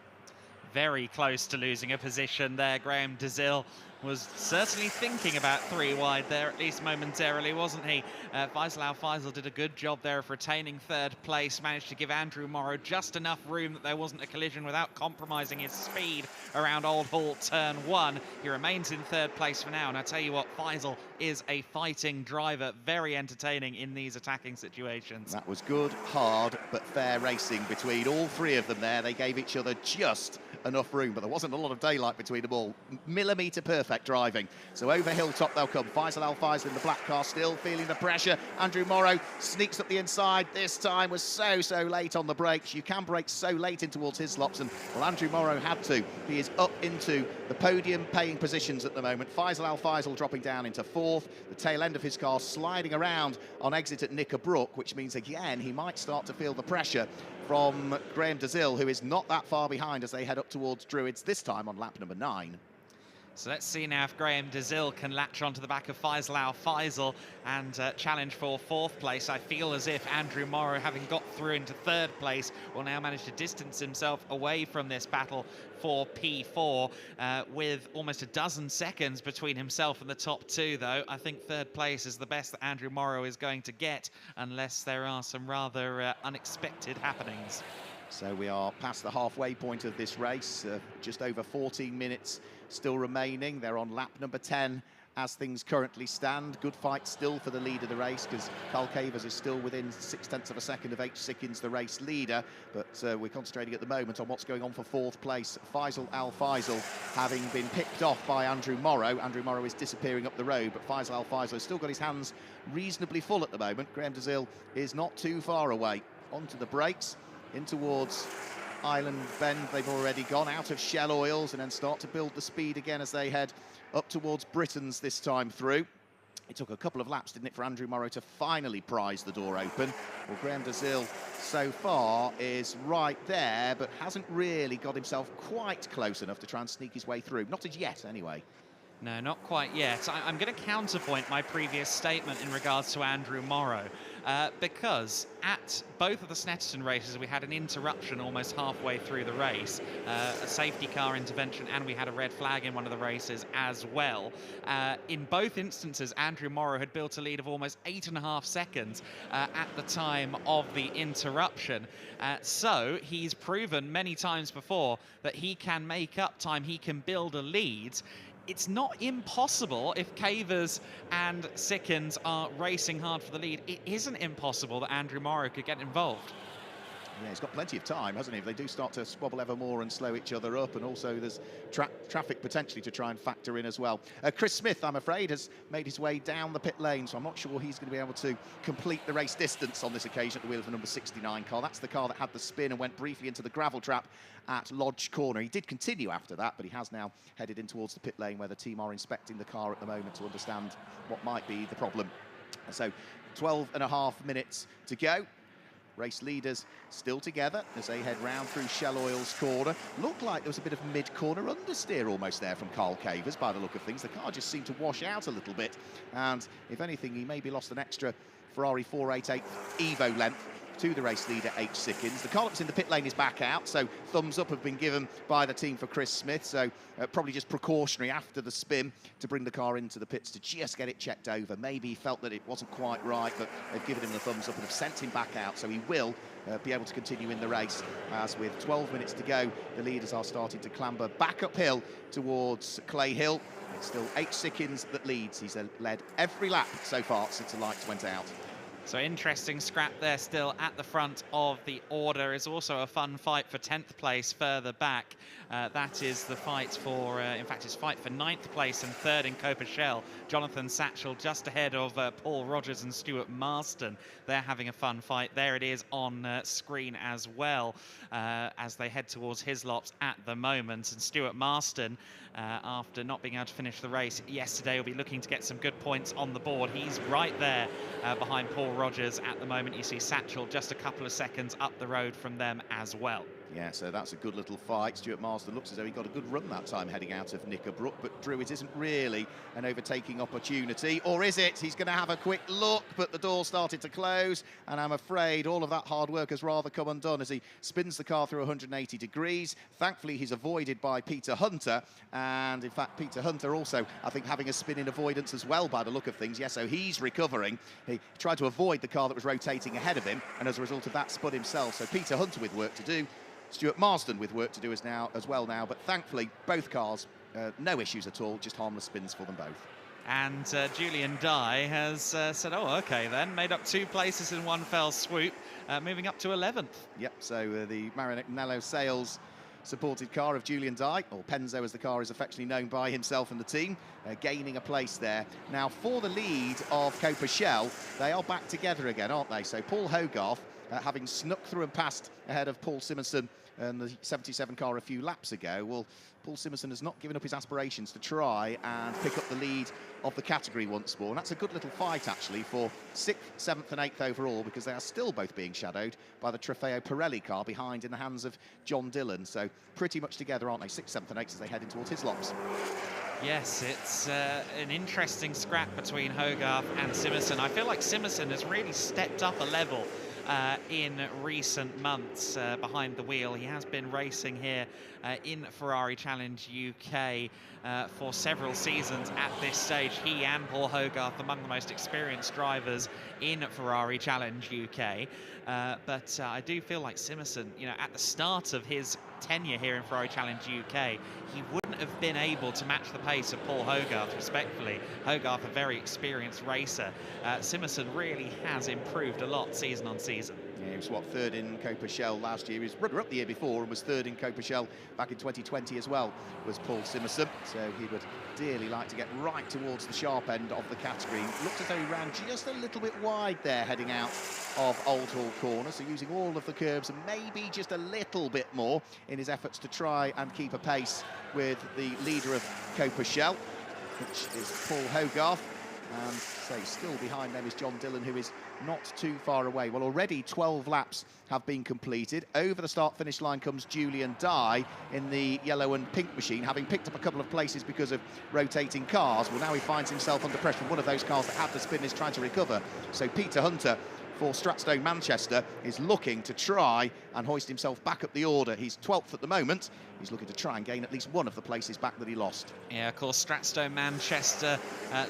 Very close to losing a position there. Graham DeZille was certainly thinking about 3 wide there, at least momentarily, wasn't he? Faisal Al Faisal did a good job there of retaining third place, managed to give Andrew Morrow just enough room that there wasn't a collision without compromising his speed around Old Hall Turn 1. He remains in third place for now, and I tell you what, Faisal is a fighting driver, very entertaining in these attacking situations. That was good, hard, but fair racing between all 3 of them there. They gave each other just enough room, but there wasn't a lot of daylight between them all. Millimetre perfect driving. So over hilltop they'll come. Faisal Al Faisal in the black car, still feeling the pressure. Andrew Morrow sneaks up the inside. This time was so late on the brakes. You can brake so late in towards his slops, and well, Andrew Morrow had to. He is up into the podium paying positions at the moment. Faisal Al Faisal dropping down into 4th. The tail end of his car sliding around on exit at Knickerbrook, which means again he might start to feel the pressure from Graham DeZille, who is not that far behind as they head up towards Druids, this time on lap number 9. So let's see now if Graham DeZille can latch onto the back of Faisal Al Faisal and challenge for 4th place. I feel as if Andrew Morrow, having got through into 3rd place, will now manage to distance himself away from this battle for P4 with almost a dozen seconds between himself and the top 2, though. I think 3rd place is the best that Andrew Morrow is going to get, unless there are some rather unexpected happenings. So we are past the halfway point of this race, just over 14 minutes still remaining. They're on lap number 10 as things currently stand. Good fight still for the lead of the race because Carl Cavers is still within 0.6 of a second of H. Sickins, the race leader. But we're concentrating at the moment on what's going on for 4th place. Faisal Al Faisal having been picked off by Andrew Morrow. Andrew Morrow is disappearing up the road, but Faisal Al Faisal has still got his hands reasonably full at the moment. Graham DeZille is not too far away. Onto the brakes, in towards Island Bend. They've already gone out of Shell Oils and then start to build the speed again as they head up towards Britain's this time through. It took a couple of laps, didn't it, for Andrew Morrow to finally prise the door open. Well, Graham Dazil so far is right there, but hasn't really got himself quite close enough to try and sneak his way through. Not as yet, anyway. No, not quite yet. I'm going to counterpoint my previous statement in regards to Andrew Morrow, because at both of the Snetterton races, we had an interruption almost halfway through the race, a safety car intervention, and we had a red flag in one of the races as well. In both instances, Andrew Morrow had built a lead of almost 8.5 seconds at the time of the interruption. So he's proven many times before that he can make up time, he can build a lead. It's not impossible if Cavers and Sickens are racing hard for the lead. It isn't impossible that Andrew Morrow could get involved. Yeah, he's got plenty of time, hasn't he? If they do start to squabble ever more and slow each other up, and also there's traffic potentially to try and factor in as well. Chris Smith, I'm afraid, has made his way down the pit lane, so I'm not sure he's going to be able to complete the race distance on this occasion at the wheel of the number 69 car. That's the car that had the spin and went briefly into the gravel trap at Lodge Corner. He did continue after that, but he has now headed in towards the pit lane where the team are inspecting the car at the moment to understand what might be the problem. So 12.5 minutes to go. Race leaders still together as they head round through Shell Oil's corner. Looked like there was a bit of mid-corner understeer almost there from Carl Cavers by the look of things. The car just seemed to wash out a little bit, and if anything, he maybe lost an extra Ferrari 488 Evo length to the race leader, H. Sickens. The car that's in the pit lane is back out, so thumbs up have been given by the team for Chris Smith, so probably just precautionary after the spin to bring the car into the pits to just get it checked over. Maybe he felt that it wasn't quite right, but they've given him the thumbs up and have sent him back out, so he will be able to continue in the race, as with 12 minutes to go, the leaders are starting to clamber back uphill towards Clay Hill. It's still H. Sickens that leads. He's led every lap so far since the lights went out. So interesting scrap there still at the front of the order. Is also a fun fight for 10th place further back. That is the fight for, in fact, it's fight for 9th place and 3rd in Coppa Shell. Jonathan Satchell just ahead of Paul Rogers and Stuart Marston. They're having a fun fight. There it is on screen as well as they head towards Hislops at the moment. And Stuart Marston, after not being able to finish the race yesterday, will be looking to get some good points on the board. He's right there behind Paul Rogers at the moment. You see Satchell just a couple of seconds up the road from them as well. Yeah, so that's a good little fight. Stuart Marsden looks as though he got a good run that time heading out of Knickerbrook, but Drew, it isn't really an overtaking opportunity, or is it? He's going to have a quick look, but the door started to close, and I'm afraid all of that hard work has rather come undone as he spins the car through 180 degrees. Thankfully, he's avoided by Peter Hunter, and in fact, Peter Hunter also, I think, having a spin in avoidance as well by the look of things. Yeah, so he's recovering. He tried to avoid the car that was rotating ahead of him, and as a result of that, spun himself. So Peter Hunter with work to do. Stuart Marsden with work to do as well now, but thankfully both cars, no issues at all, just harmless spins for them both. And Julian Dye has said, oh, okay then, made up 2 places in one fell swoop, moving up to 11th. Yep, so the Maranello Sales supported car of Julian Dye, or Penzo as the car is affectionately known by himself and the team, gaining a place there. Now for the lead of Coppa Shell, they are back together again, aren't they? So Paul Hogarth, having snuck through and passed ahead of Paul Simonson and the 77 car a few laps ago. Well, Paul Simonson has not given up his aspirations to try and pick up the lead of the category once more. And that's a good little fight, actually, for 6th, 7th and 8th overall, because they are still both being shadowed by the Trofeo Pirelli car behind in the hands of John Dillon. So pretty much together, aren't they? 6th, 7th and 8th as they head in towards Hislops. Yes, it's an interesting scrap between Hogarth and Simonson. I feel like Simonson has really stepped up a level in recent months behind the wheel. He has been racing here in Ferrari Challenge UK for several seasons at this stage. He and Paul Hogarth among the most experienced drivers in Ferrari Challenge UK. But I do feel like Simonson, you know, at the start of his tenure here in Ferrari Challenge UK, he wouldn't have been able to match the pace of Paul Hogarth, respectfully. Hogarth, a very experienced racer. Simonson really has improved a lot season on season. Yeah, he was, what, 3rd in Coppa Shell last year. He was runner-up the year before and was 3rd in Coppa Shell back in 2020 as well, was Paul Simonson. So he would dearly like to get right towards the sharp end of the category. Looked as though he ran just a little bit wide there heading out of Old Hall Corner, so using all of the curbs and maybe just a little bit more in his efforts to try and keep a pace with the leader of Coppa Shell, which is Paul Hogarth. And so still behind them is John Dillon, who is not too far away. Well, already 12 laps have been completed. Over the start-finish line comes Julian Dye in the yellow and pink machine, having picked up a couple of places because of rotating cars. Well, now he finds himself under pressure. One of those cars that had the spin is trying to recover. So Peter Hunter for Stratstone Manchester is looking to try and hoist himself back up the order. He's 12th at the moment. He's looking to try and gain at least one of the places back that he lost. Yeah, of course, Stratstone Manchester,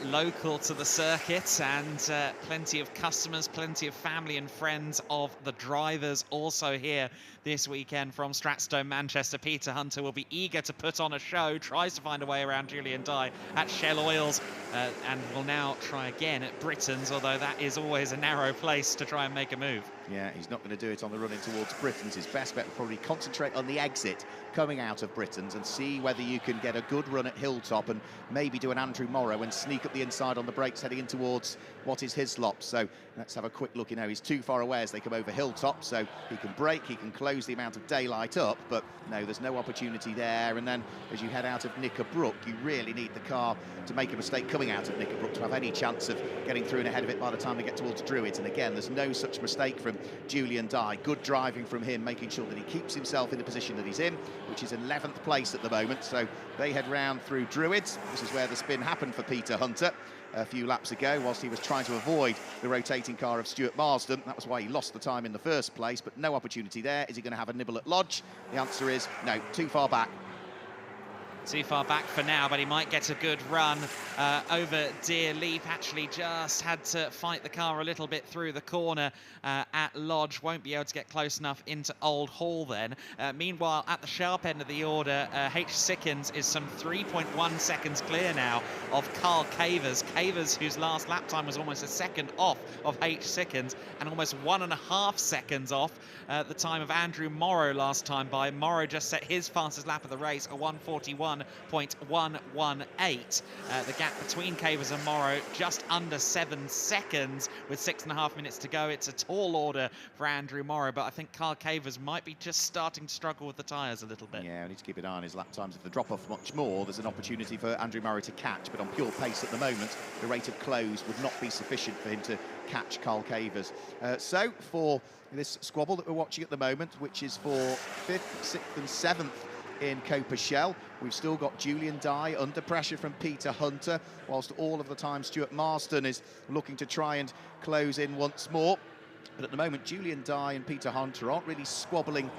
local to the circuit, and plenty of customers, plenty of family and friends of the drivers also here this weekend from Stratstone Manchester. Peter Hunter will be eager to put on a show, tries to find a way around Julian Dye at Shell Oils, and will now try again at Britain's, although that is always a narrow place to try and make a move. Yeah, he's not going to do it on the run in towards Britain's. His best bet will probably concentrate on the exit coming out of Britain's and see whether you can get a good run at Hilltop and maybe do an Andrew Morrow and sneak up the inside on the brakes heading in towards what is Hislop. So let's have a quick look. You know, he's too far away as they come over Hilltop, so he can brake, he can close the amount of daylight up, but no, there's no opportunity there. And then as you head out of Knickebrook, you really need the car to make a mistake coming out of Knickebrook to have any chance of getting through and ahead of it by the time they get towards Druids. And again, there's no such mistake from Julian Dye. Good driving from him, making sure that he keeps himself in the position that he's in, which is 11th place at the moment. So they head round through Druids. This is where the spin happened for Peter Hunter a few laps ago, whilst he was trying to avoid the rotating car of Stuart Marsden. That was why he lost the time in the first place, but no opportunity there. Is he going to have a nibble at Lodge? The answer is no, too far back. Too far back for now, but he might get a good run over Deer Leap. Actually just had to fight the car a little bit through the corner at Lodge. Won't be able to get close enough into Old Hall then. Meanwhile, at the sharp end of the order, H. Sickens is some 3.1 seconds clear now of Carl Cavers. Cavers, whose last lap time was almost a second off of H. Sickens and almost 1.5 seconds off the time of Andrew Morrow last time by. Morrow just set his fastest lap of the race, a 1:41.118. The gap between Cavers and Morrow just under 7 seconds with 6.5 minutes to go. It's a tall order for Andrew Morrow, but I think Carl Cavers might be just starting to struggle with the tyres a little bit. Yeah, we need to keep an eye on his lap times. If they drop off much more, there's an opportunity for Andrew Morrow to catch, but on pure pace at the moment, the rate of close would not be sufficient for him to catch Carl Cavers. So for this squabble that we're watching at the moment, which is for 5th, 6th and 7th in Coppa Shell, we've still got Julian Dye under pressure from Peter Hunter, whilst all of the time Stuart Marsden is looking to try and close in once more. But at the moment, Julian Dye and Peter Hunter aren't really squabbling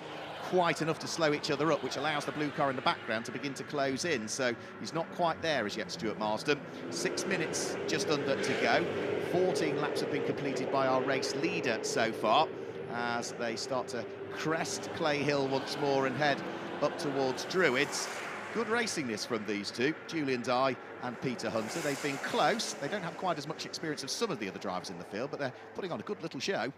quite enough to slow each other up, which allows the blue car in the background to begin to close in. So he's not quite there as yet, Stuart Marsden. 6 minutes just under to go. 14 laps have been completed by our race leader so far, as they start to crest Clay Hill once more and head up towards Druids. Good racing this from these two, Julian Dye and Peter Hunter. They've been close. They don't have quite as much experience as some of the other drivers in the field, but they're putting on a good little show.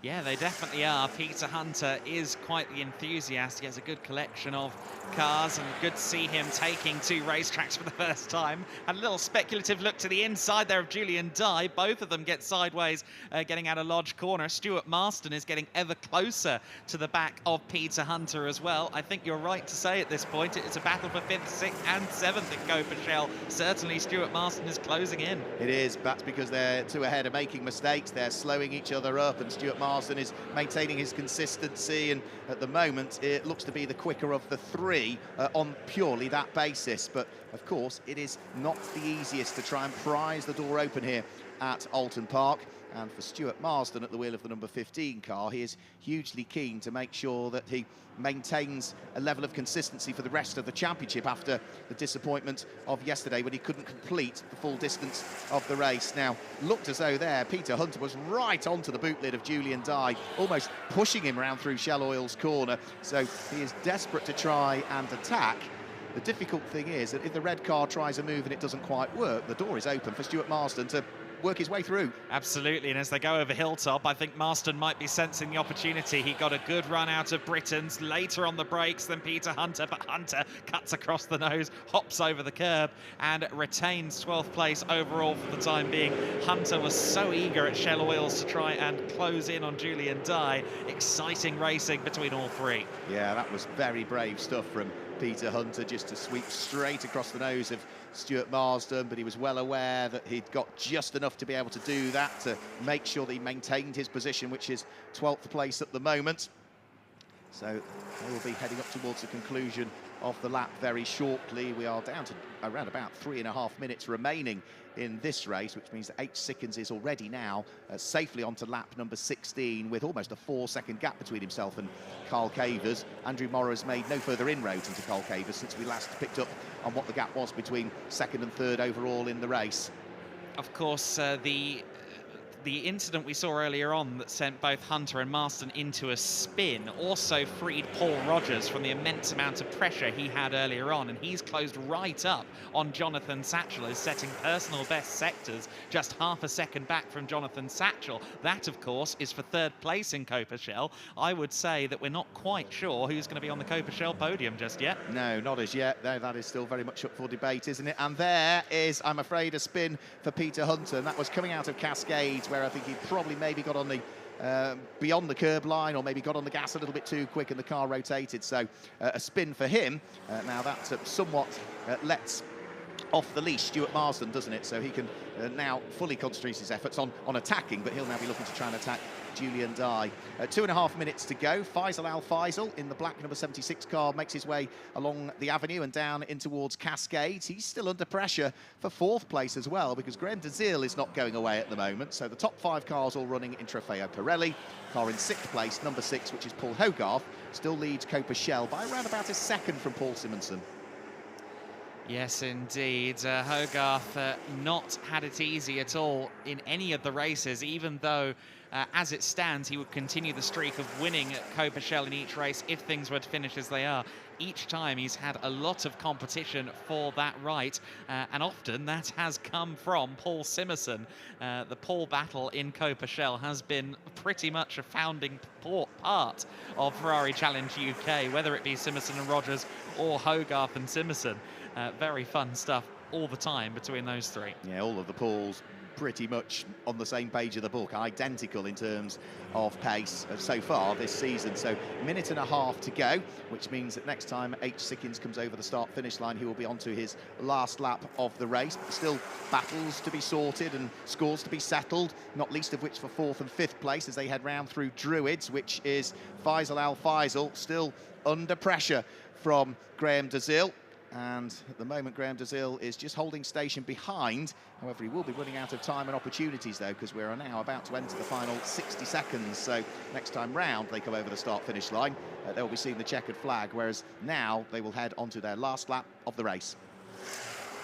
Yeah, they definitely are. Peter Hunter is quite the enthusiast. He has a good collection of cars, and good to see him taking 2 racetracks for the first time. Had a little speculative look to the inside there of Julian Dye. Both of them get sideways, getting out of Lodge Corner. Stuart Marsden is getting ever closer to the back of Peter Hunter as well. I think you're right to say at this point it's a battle for 5th, 6th and 7th in Coppa Shell. Certainly Stuart Marsden is closing in. It is, but that's because they're 2 ahead of making mistakes. They're slowing each other up, and Stuart Marsden is maintaining his consistency, and at the moment it looks to be the quicker of the 3 on purely that basis. But of course it is not the easiest to try and prise the door open here at Oulton Park. And for Stuart Marsden at the wheel of the number 15 car, he is hugely keen to make sure that he maintains a level of consistency for the rest of the championship after the disappointment of yesterday when he couldn't complete the full distance of the race. Now, looked as though there Peter Hunter was right onto the boot lid of Julian Dye, almost pushing him round through Shell Oil's corner. So he is desperate to try and attack. The difficult thing is that if the red car tries a move and it doesn't quite work, the door is open for Stuart Marsden to work his way through. Absolutely, and as they go over Hilltop, I think Marsden might be sensing the opportunity. He got a good run out of Britain's, later on the brakes than Peter Hunter, but Hunter cuts across the nose, hops over the curb and retains 12th place overall for the time being. Hunter was so eager at Shell Oils to try and close in on Julian Dye. Exciting racing between all 3. Yeah, that was very brave stuff from Peter Hunter, just to sweep straight across the nose of Stuart Marsden, but he was well aware that he'd got just enough to be able to do that, to make sure that he maintained his position, which is 12th place at the moment. So they will be heading up towards the conclusion of the lap very shortly. We are down to around about 3.5 minutes remaining in this race, which means that H. Sickens is already now safely onto lap number 16 with almost a 4-second gap between himself and Carl Cavers. Andrew Morrow has made no further inroads into Carl Cavers since we last picked up on what the gap was between second and third overall in the race. Of course, the incident we saw earlier on that sent both Hunter and Marsden into a spin also freed Paul Rogers from the immense amount of pressure he had earlier on, and he's closed right up on Jonathan Satchel, is setting personal best sectors just half a second back from Jonathan Satchel. That, of course, is for third place in Coppa Shell. I would say that we're not quite sure who's going to be on the Coppa Shell podium just yet. No, not as yet. No, that is still very much up for debate, isn't it? And there is, I'm afraid, a spin for Peter Hunter, and that was coming out of Cascades, where I think he probably maybe got on the beyond the curb line, or maybe got on the gas a little bit too quick and the car rotated. So a spin for him. Now that somewhat lets off the leash Stuart Marsden, doesn't it? So he can now fully concentrate his efforts on attacking, but he'll now be looking to try and attack Julian Dye. 2.5 minutes to go. Faisal Al Faisal in the black number 76 car makes his way along the avenue and down in towards Cascades. He's still under pressure for 4th place as well, because Graham DeZille is not going away at the moment. So the top 5 cars all running in Trofeo. Pirelli, car in 6th place, number 6, which is Paul Hogarth, still leads Coppa Shell by around about a second from Paul Simonson. Yes, indeed. Hogarth not had it easy at all in any of the races, even though, as it stands, he would continue the streak of winning at Coppa Shell in each race if things were to finish as they are. Each time he's had a lot of competition for that right, and often that has come from Paul Simonson. The Paul battle in Coppa Shell has been pretty much a founding part of Ferrari Challenge UK, whether it be Simonson and Rogers or Hogarth and Simonson. Very fun stuff all the time between those three. Yeah, all of the Pauls pretty much on the same page of the book, identical in terms of pace so far this season. So 1.5 minutes to go, which means that next time H. Sickens comes over the start-finish line, he will be onto his last lap of the race. But still battles to be sorted and scores to be settled, not least of which for 4th and 5th place as they head round through Druids, which is Faisal Al Faisal, still under pressure from Graham DeZille. And at the moment, Graham DeZille is just holding station behind. However, he will be running out of time and opportunities, though, because we're now about to enter the final 60 seconds. So next time round, they come over the start-finish line, they'll be seeing the checkered flag, whereas now they will head onto their last lap of the race.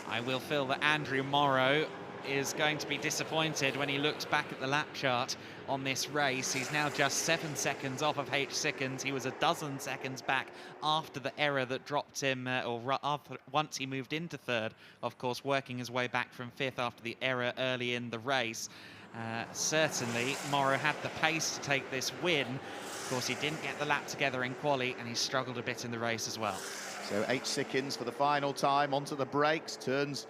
I will feel that Andrew Morrow is going to be disappointed when he looks back at the lap chart on this race. He's now just 7 seconds off of H. Sickens. He was a dozen seconds back after the error that dropped him, once he moved into 3rd, of course, working his way back from 5th after the error early in the race. Certainly, Morrow had the pace to take this win. Of course, he didn't get the lap together in quali, and he struggled a bit in the race as well. So H. Sickens for the final time onto the brakes, turns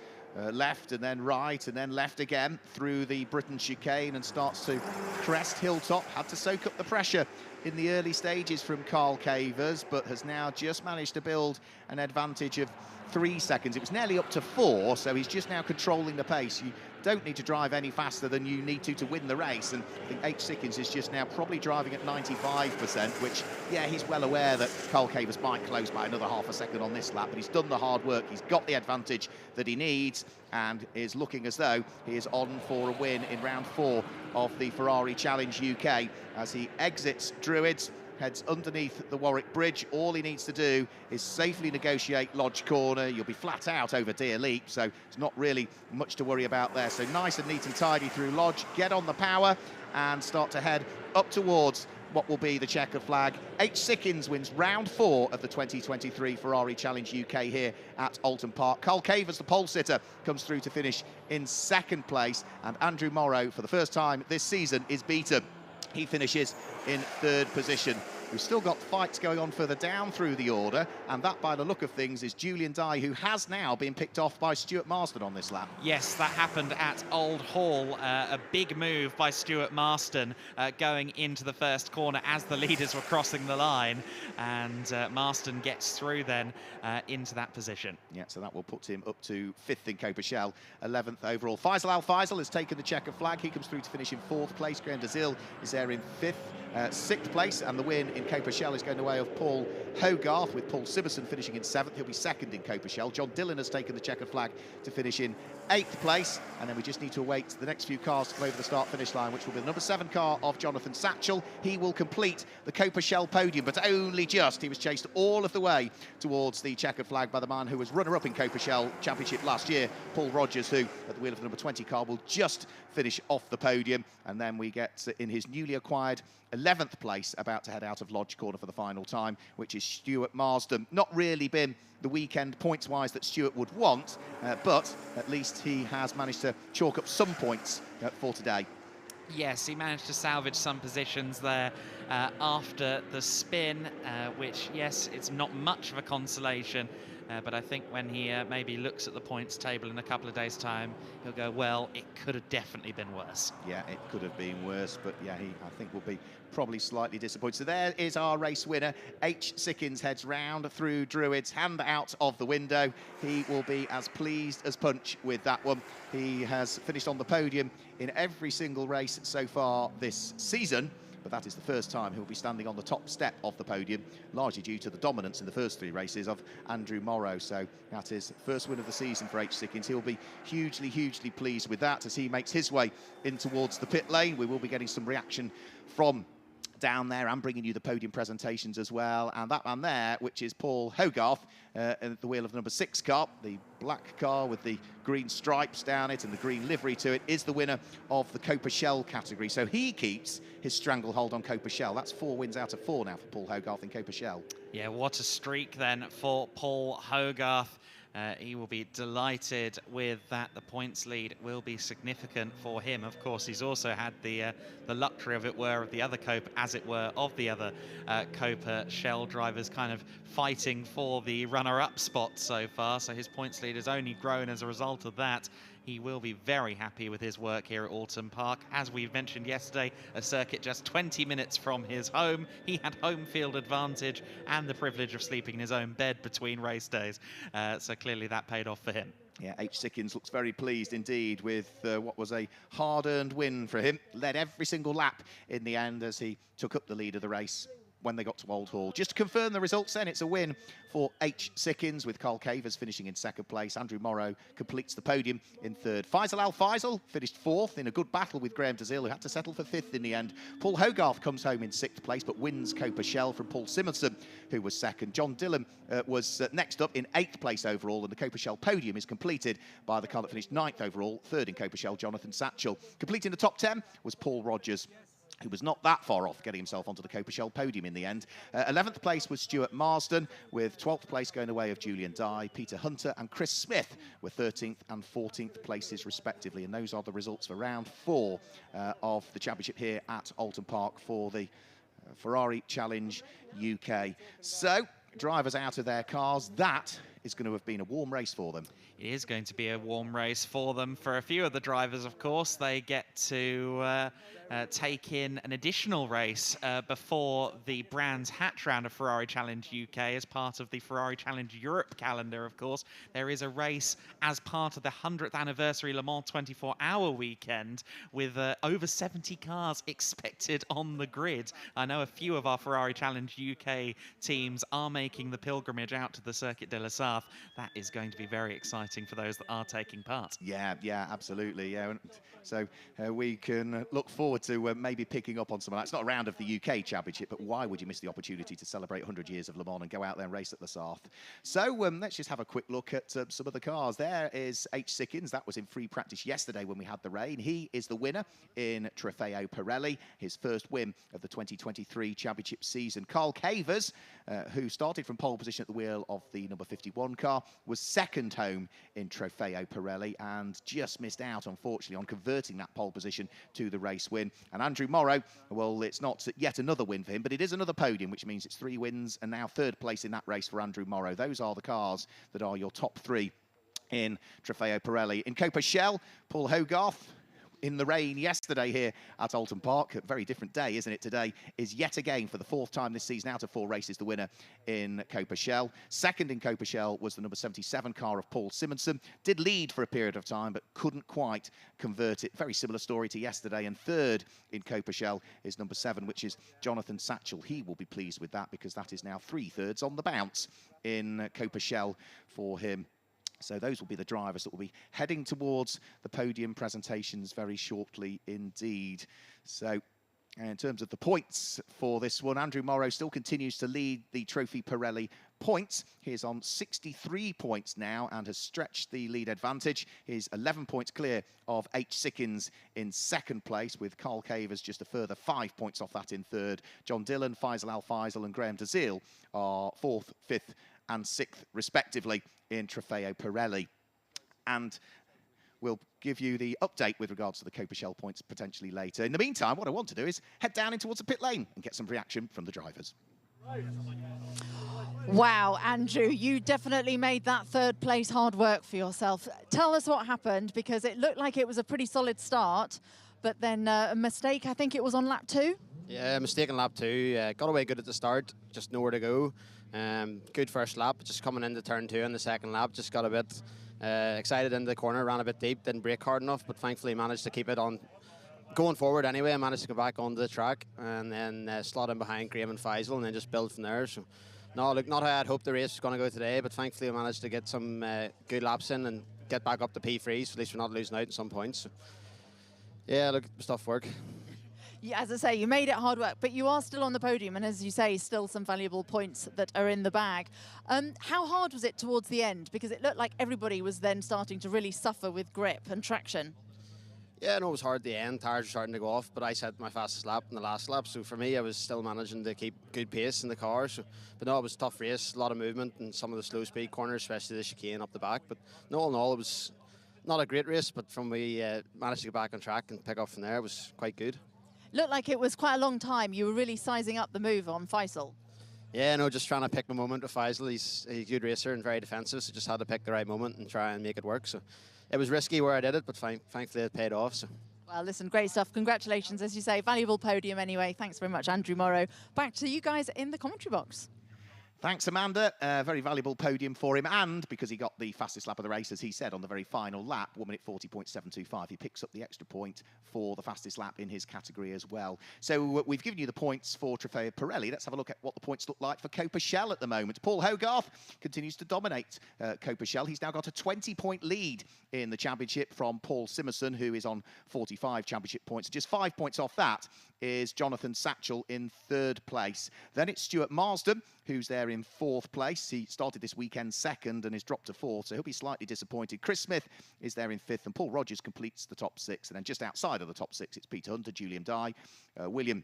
left and then right and then left again through the Britain chicane and starts to crest Hilltop. Had to soak up the pressure in the early stages from Carl Cavers, but has now just managed to build an advantage of 3 seconds. It was nearly up to 4, so he's just now controlling the pace. You don't need to drive any faster than you need to win the race, and I think H. Sickens is just now probably driving at 95%, which, yeah, he's well aware that Carl Cavers might close by another half a second on this lap, but he's done the hard work, he's got the advantage that he needs, and is looking as though he is on for a win in round 4 of the Ferrari Challenge UK as he exits Druids, heads underneath the Warwick Bridge. All he needs to do is safely negotiate Lodge Corner. You'll be flat out over Deer Leap, so it's not really much to worry about there. So nice and neat and tidy through Lodge, get on the power and start to head up towards what will be the checkered flag. H. Sickens wins round 4 of the 2023 Ferrari Challenge UK here at Oulton Park. Carl Cavers, the pole sitter, comes through to finish in 2nd place, and Andrew Morrow, for the first time this season, is beaten. He finishes in 3rd position. We've still got fights going on further down through the order, and that, by the look of things, is Julian Dye, who has now been picked off by Stuart Marsden on this lap. Yes, that happened at Old Hall. A big move by Stuart Marsden going into the first corner as the leaders were crossing the line, and Marsden gets through then into that position. Yeah, so that will put him up to 5th in Coppa Shell, 11th overall. Faisal Al Faisal has taken the checker flag. He comes through to finish in 4th place. Graham Dazil is there in 5th. 6th place, and the win in Coppa Shell is going the way of Paul Hogarth, with Paul Simerson finishing in 7th. He'll be 2nd in Coppa Shell. John Dillon has taken the checkered flag to finish in 8th place, and then we just need to await the next few cars to come over the start-finish line, which will be the number 7 car of Jonathan Satchell. He will complete the Coppa Shell podium, but only just. He was chased all of the way towards the checkered flag by the man who was runner-up in Coppa Shell Championship last year, Paul Rogers, who, at the wheel of the number 20 car, will just finish off the podium. And then we get in his newly acquired 11th place, about to head out of Lodge Corner for the final time, which is Stuart Marsden. Not really been the weekend points-wise that Stuart would want, but at least he has managed to chalk up some points for today. Yes, he managed to salvage some positions there after the spin, which, yes, it's not much of a consolation. But I think when he maybe looks at the points table in a couple of days' time, he'll go, well, it could have definitely been worse. Yeah, it could have been worse, but yeah, he, I think, will be probably slightly disappointed. So there is our race winner. H. Sickins heads round through Druids, hand out of the window. He will be as pleased as punch with that one. He has finished on the podium in every single race so far this season, but that is the first time he'll be standing on the top step of the podium, largely due to the dominance in the first 3 races of Andrew Morrow. So that is first win of the season for H. Sickins. He'll be hugely, hugely pleased with that as he makes his way in towards the pit lane. We will be getting some reaction from down there and bringing you the podium presentations as well. And that man there, which is Paul Hogarth, at the wheel of the number 6 car, the black car with the green stripes down it and the green livery to it, is the winner of the Coppa Shell category. So he keeps his stranglehold on Coppa Shell. That's 4 wins out of 4 now for Paul Hogarth in Coppa Shell. Yeah, what a streak then for Paul Hogarth. He will be delighted with that. The points lead will be significant for him. Of course, he's also had the luxury, of the other Coppa, as it were, of the other Coppa Shell drivers kind of fighting for the runner-up spot so far. So his points lead has only grown as a result of that. He will be very happy with his work here at Oulton Park. As we mentioned yesterday, a circuit just 20 minutes from his home. He had home field advantage and the privilege of sleeping in his own bed between race days. So clearly that paid off for him. Yeah, H. Sickins looks very pleased indeed with what was a hard-earned win for him. Led every single lap in the end as he took up the lead of the race when they got to Old Hall. Just to confirm the results then, it's a win for H. Sickins, with Carl Cavers finishing in 2nd place. Andrew Morrow completes the podium in 3rd. Faisal Al Faisal finished 4th in a good battle with Graham Dazil, who had to settle for 5th in the end. Paul Hogarth comes home in 6th place, but wins Coppa Shell from Paul Simerson, who was 2nd. John Dillon was next up in 8th place overall, and the Coppa Shell podium is completed by the car that finished 9th overall, 3rd in Coppa Shell, Jonathan Satchell. Completing the top 10 was Paul Rogers, who was not that far off getting himself onto the Coppa Shell podium in the end. 11th place was Stuart Marsden, with 12th place going the way of Julian Dye. Peter Hunter and Chris Smith were 13th and 14th places respectively. And those are the results for round 4 of the championship here at Oulton Park for the Ferrari Challenge UK. So, drivers out of their cars, that is going to have been a warm race for them. It is going to be a warm race for them. For a few of the drivers, of course, they get to take in an additional race before the Brands Hatch round of Ferrari Challenge UK as part of the Ferrari Challenge Europe calendar, of course. There is a race as part of the 100th anniversary Le Mans 24-hour weekend with over 70 cars expected on the grid. I know a few of our Ferrari Challenge UK teams are making the pilgrimage out to the Circuit de la Sarthe. That is going to be very exciting for those that are taking part. Yeah, absolutely. Yeah, so we can look forward to maybe picking up on some of that. It's not a round of the UK Championship, but why would you miss the opportunity to celebrate 100 years of Le Mans and go out there and race at La Sarthe? So let's just have a quick look at some of the cars. There is H. Sickins. That was in free practice yesterday when we had the rain. He is the winner in Trofeo Pirelli, his first win of the 2023 Championship season. Carl Cavers, who started from pole position at the wheel of the number 51 1 car, was second home in Trofeo Pirelli and just missed out, unfortunately, on converting that pole position to the race win. And Andrew Morrow, well, it's not yet another win for him, but it is another podium, which means it's 3 wins and now 3rd place in that race for Andrew Morrow. Those are the cars that are your top 3 in Trofeo Pirelli. In Coppa Shell, Paul Hogarth, in the rain yesterday here at Oulton Park. A very different day, isn't it? Today is yet again, for the 4th time this season, out of 4 races, the winner in Coppa Shell. Second in Coppa Shell was the number 77 car of Paul Simonson. Did lead for a period of time, but couldn't quite convert it. Very similar story to yesterday. And 3rd in Coppa Shell is number 7, which is Jonathan Satchell. He will be pleased with that because that is now 3/3 on the bounce in Coppa Shell for him. So those will be the drivers that will be heading towards the podium presentations very shortly indeed. So in terms of the points for this one, Andrew Morrow still continues to lead the Trophy Pirelli points. He is on 63 points now and has stretched the lead advantage. He's 11 points clear of H. Sickins in 2nd place, with Carl Cavers just a further 5 points off that in 3rd. John Dillon, Faisal Al-Faisal and Graham Dazil are 4th, 5th and 6th respectively in Trofeo Pirelli. And we'll give you the update with regards to the Coppa Shell points potentially later. In the meantime, what I want to do is head down in towards the pit lane and get some reaction from the drivers. Wow, Andrew, you definitely made that 3rd place hard work for yourself. Tell us what happened, because it looked like it was a pretty solid start, but then a mistake, I think it was on lap 2? Yeah, mistake on lap 2. Got away good at the start, just nowhere to go. Good first lap, just coming into turn 2 in the 2nd lap, just got a bit excited into the corner, ran a bit deep, didn't brake hard enough, but thankfully managed to keep it on going forward anyway. I managed to go back onto the track and then slot in behind Graham and Faisal and then just build from there. So, no, look, not how I'd hoped the race was going to go today, but thankfully I managed to get some good laps in and get back up to P3s, so at least we're not losing out in some points. So, yeah, look, it was tough work. Yeah, as I say, you made it hard work, but you are still on the podium, and as you say, still some valuable points that are in the bag. How hard was it towards the end? Because it looked like everybody was then starting to really suffer with grip and traction. Yeah, no, it was hard at the end. Tires were starting to go off, but I set my fastest lap in the last lap. So for me, I was still managing to keep good pace in the car. So, but no, it was a tough race, a lot of movement and some of the slow speed corners, especially the chicane up the back. But no, all in all, it was not a great race, but from we managed to get back on track and pick up from there, it was quite good. Looked like it was quite a long time. You were really sizing up the move on Faisal. Yeah, no, just trying to pick my moment with Faisal. He's a good racer and very defensive, so just had to pick the right moment and try and make it work. So it was risky where I did it, but thankfully it paid off. So. Well, listen, great stuff. Congratulations, as you say. Valuable podium anyway. Thanks very much, Andrew Morrow. Back to you guys in the commentary box. Thanks, Amanda. Very valuable podium for him, and because he got the fastest lap of the race, as he said, on the very final lap, 1 minute 40.725, he picks up the extra point for the fastest lap in his category as well. So we've given you the points for Trofeo Pirelli. Let's have a look at what the points look like for Coppa Shell at the moment. Paul Hogarth continues to dominate Coppa Shell. He's now got a 20-point lead in the championship from Paul Simonson, who is on 45 championship points. Just 5 points off that is Jonathan Satchell in 3rd place. Then it's Stuart Marsden, who's there in 4th place. He started this weekend 2nd and is dropped to 4th, so he'll be slightly disappointed. Chris Smith is there in 5th, and Paul Rogers completes the top 6. And then just outside of the top 6, it's Peter Hunter, Julian Dye, William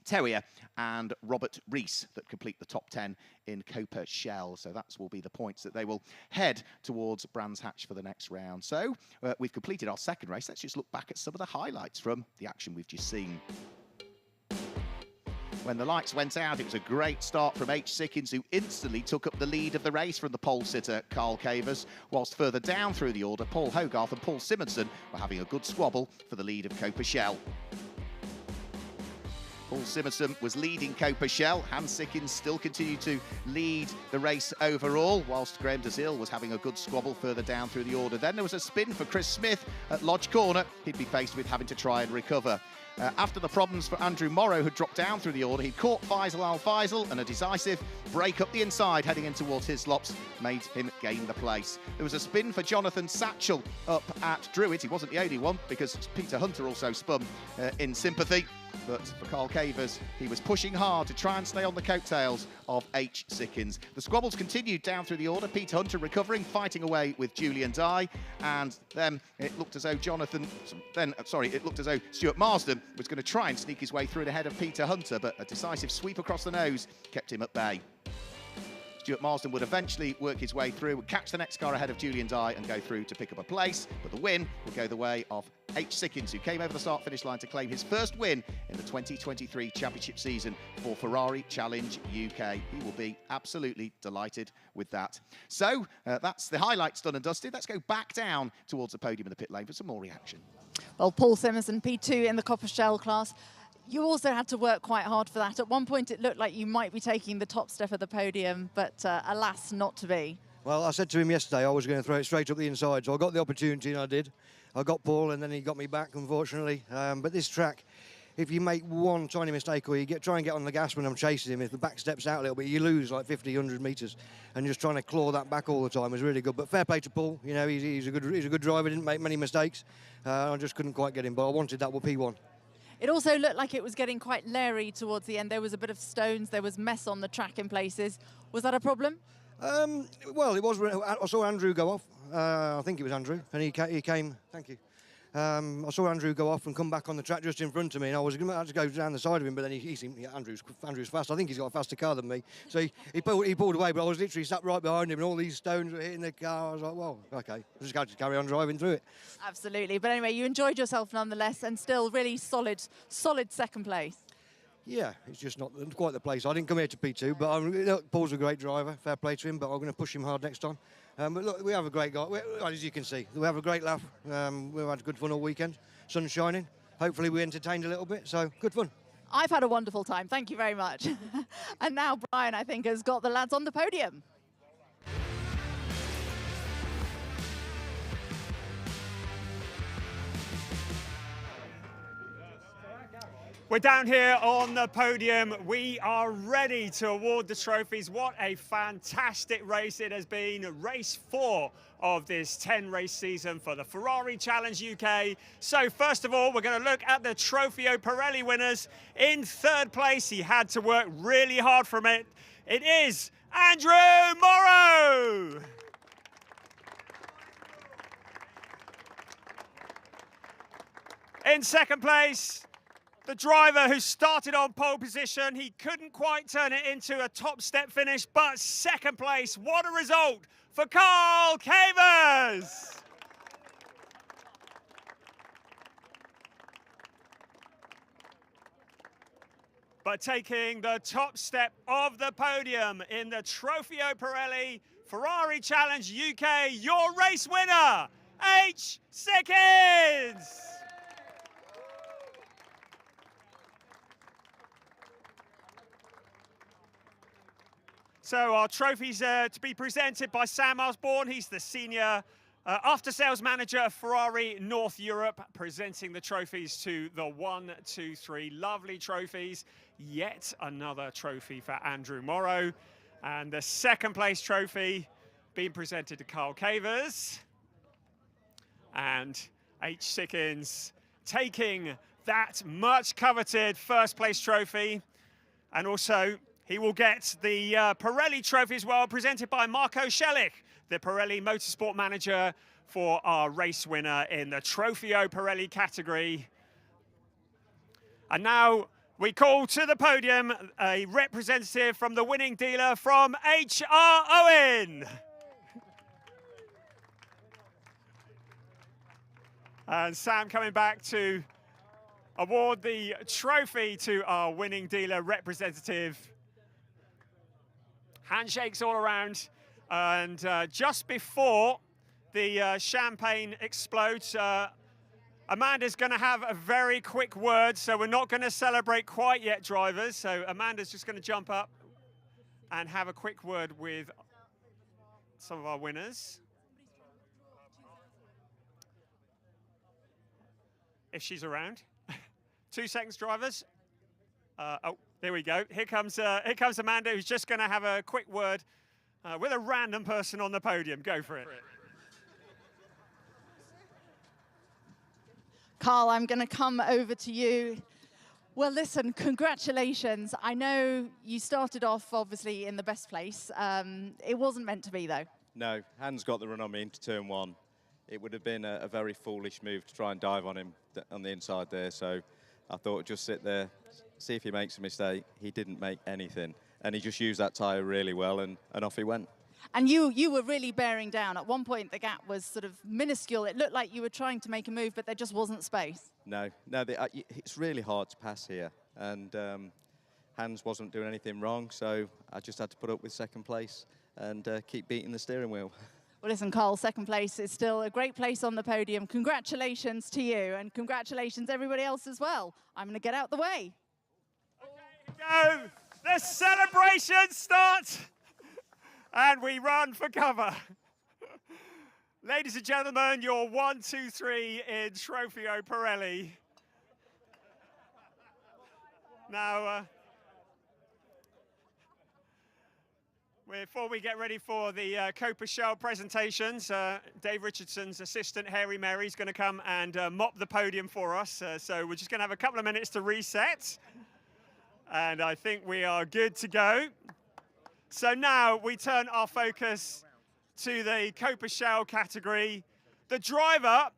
Terrier and Robert Rees that complete the top 10 in Coppa Shell. So that will be the points that they will head towards Brands Hatch for the next round. So we've completed our 2nd race. Let's just look back at some of the highlights from the action we've just seen. When the lights went out, it was a great start from H. Sickins, who instantly took up the lead of the race from the pole sitter, Carl Cavers, whilst further down through the order, Paul Hogarth and Paul Simonson were having a good squabble for the lead of Coppa Shell. Paul Simonson was leading Coppa Shell. Hans Sickins still continued to lead the race overall, whilst Graham Dazil was having a good squabble further down through the order. Then there was a spin for Chris Smith at Lodge Corner. He'd be faced with having to try and recover. After the problems for Andrew Morrow, who dropped down through the order, he caught Faisal Al-Faisal, and a decisive break up the inside heading in towards his slops made him gain the place. There was a spin for Jonathan Satchell up at Druitt. He wasn't the only one, because Peter Hunter also spun in sympathy. But for Carl Cavers, he was pushing hard to try and stay on the coattails of H. Sickins. The squabbles continued down through the order. Peter Hunter recovering, fighting away with Julian Dye, and then it looked as though Stuart Marsden was going to try and sneak his way through ahead of Peter Hunter, but a decisive sweep across the nose kept him at bay. Stuart Marsden would eventually work his way through, would catch the next car ahead of Julian Dye and go through to pick up a place, but the win would go the way of H. Sickins, who came over the start-finish line to claim his first win in the 2023 championship season for Ferrari Challenge UK. He will be absolutely delighted with that. So that's the highlights done and dusted. Let's go back down towards the podium in the pit lane for some more reaction. Well, Paul Simerson, P2 in the Coppa Shell class. You also had to work quite hard for that. At one point, it looked like you might be taking the top step of the podium, but alas, not to be. Well, I said to him yesterday I was going to throw it straight up the inside, so I got the opportunity and I did. I got Paul and then he got me back, unfortunately. But this track, if you make one tiny mistake or you try and get on the gas when I'm chasing him, if the back steps out a little bit, you lose like 50, 100 metres. And just trying to claw that back all the time was really good. But fair play to Paul, you know, he's a good driver, didn't make many mistakes. I just couldn't quite get him, but I wanted that P1. It also looked like it was getting quite leery towards the end. There was a bit of stones, there was mess on the track in places. Was that a problem? Well, it was. I saw Andrew go off. I think it was Andrew, and he came. Thank you. I saw Andrew go off and come back on the track just in front of me, and I was going to go down the side of him, but then he seemed, yeah, Andrew's fast. I think he's got a faster car than me. So he pulled away, but I was literally sat right behind him, and all these stones were hitting the car. I was like, well, okay, I just got to carry on driving through it. Absolutely. But anyway, you enjoyed yourself nonetheless, and still really solid second place. Yeah, it's just not quite the place. I didn't come here to P2, but Paul's a great driver. Fair play to him, but I'm going to push him hard next time. But look, we have a great guy. As you can see, we have a great laugh. We've had good fun all weekend. Sun's shining. Hopefully we entertained a little bit, so good fun. I've had a wonderful time. Thank you very much. And now Brian, I think, has got the lads on the podium. We're down here on the podium. We are ready to award the trophies. What a fantastic race it has been. Race 4 of this 10-race season for the Ferrari Challenge UK. So first of all, we're going to look at the Trofeo Pirelli winners. In third place, he had to work really hard from it. It is Andrew Morrow. In second place, the driver who started on pole position, he couldn't quite turn it into a top step finish, but second place, what a result for Carl Cavers! But taking the top step of the podium in the Trofeo Pirelli Ferrari Challenge UK, your race winner, H. Sickins! So our trophies to be presented by Sam Osborne. He's the senior after-sales manager of Ferrari North Europe, presenting the trophies to the 1, 2, 3. Lovely trophies. Yet another trophy for Andrew Morrow. And the second place trophy being presented to Carl Cavers. And H. Sickins taking that much coveted first place trophy. And also, he will get the Pirelli trophy as well, presented by Marco Schelich, the Pirelli Motorsport Manager, for our race winner in the Trofeo Pirelli category. And now we call to the podium a representative from the winning dealer from H.R. Owen. And Sam coming back to award the trophy to our winning dealer representative. Handshakes all around, and just before the champagne explodes, Amanda's going to have a very quick word, so we're not going to celebrate quite yet, drivers. So Amanda's just going to jump up and have a quick word with some of our winners. If she's around. 2 seconds, drivers. Oh. There we go. Here comes Amanda, who's just going to have a quick word with a random person on the podium. Go for it. Carl, I'm going to come over to you. Well, listen, congratulations. I know you started off, obviously, in the best place. It wasn't meant to be, though. No, Hans got the run on me into turn 1. It would have been a very foolish move to try and dive on him on the inside there. So I thought just sit there, see if he makes a mistake. He didn't make anything. And he just used that tyre really well, and off he went. And you were really bearing down. At one point, the gap was sort of minuscule. It looked like you were trying to make a move, but there just wasn't space. No, it's really hard to pass here. And Hans wasn't doing anything wrong, so I just had to put up with second place and keep beating the steering wheel. Well, listen, Carl, second place is still a great place on the podium. Congratulations to you, and congratulations everybody else as well. I'm going to get out the way. Okay, go. The celebration starts, and we run for cover. Ladies and gentlemen, your 1, 2, 3 in Trofeo Pirelli. Now, before we get ready for the Coppa Shell presentations, Dave Richardson's assistant, Harry Mary, is going to come and mop the podium for us. So we're just going to have a couple of minutes to reset. And I think we are good to go. So now we turn our focus to the Coppa Shell category. The driver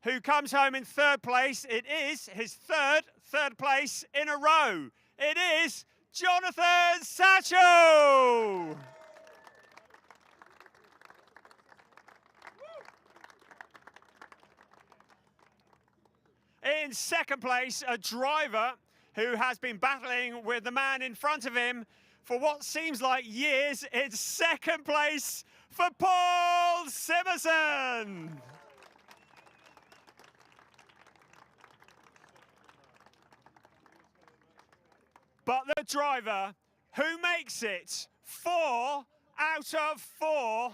who comes home in third place, it is his third place in a row. It is Jonathan Satchel. In second place, a driver who has been battling with the man in front of him for what seems like years. It's second place for Paul Simerson. But the driver who makes it 4 out of 4,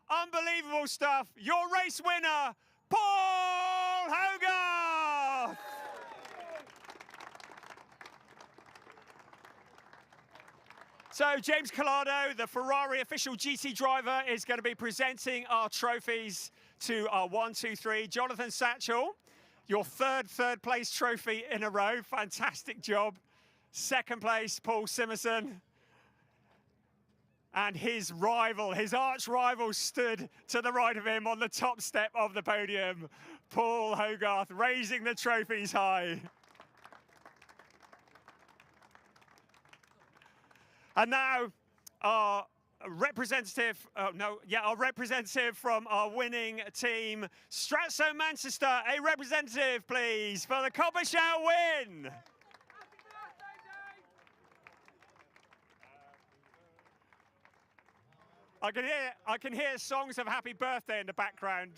unbelievable stuff, your race winner, Paul Hogarth. So James Collado, the Ferrari official GT driver, is going to be presenting our trophies to our 1, 2, 3. Jonathan Satchel, your third place trophy in a row. Fantastic job. Second place, Paul Simerson. And his rival, his arch rival, stood to the right of him on the top step of the podium. Paul Hogarth raising the trophies high. And now our representative, our representative from our winning team, Stratso Manchester. A representative, please, for the Coppa Shell win. I can hear songs of happy birthday in the background.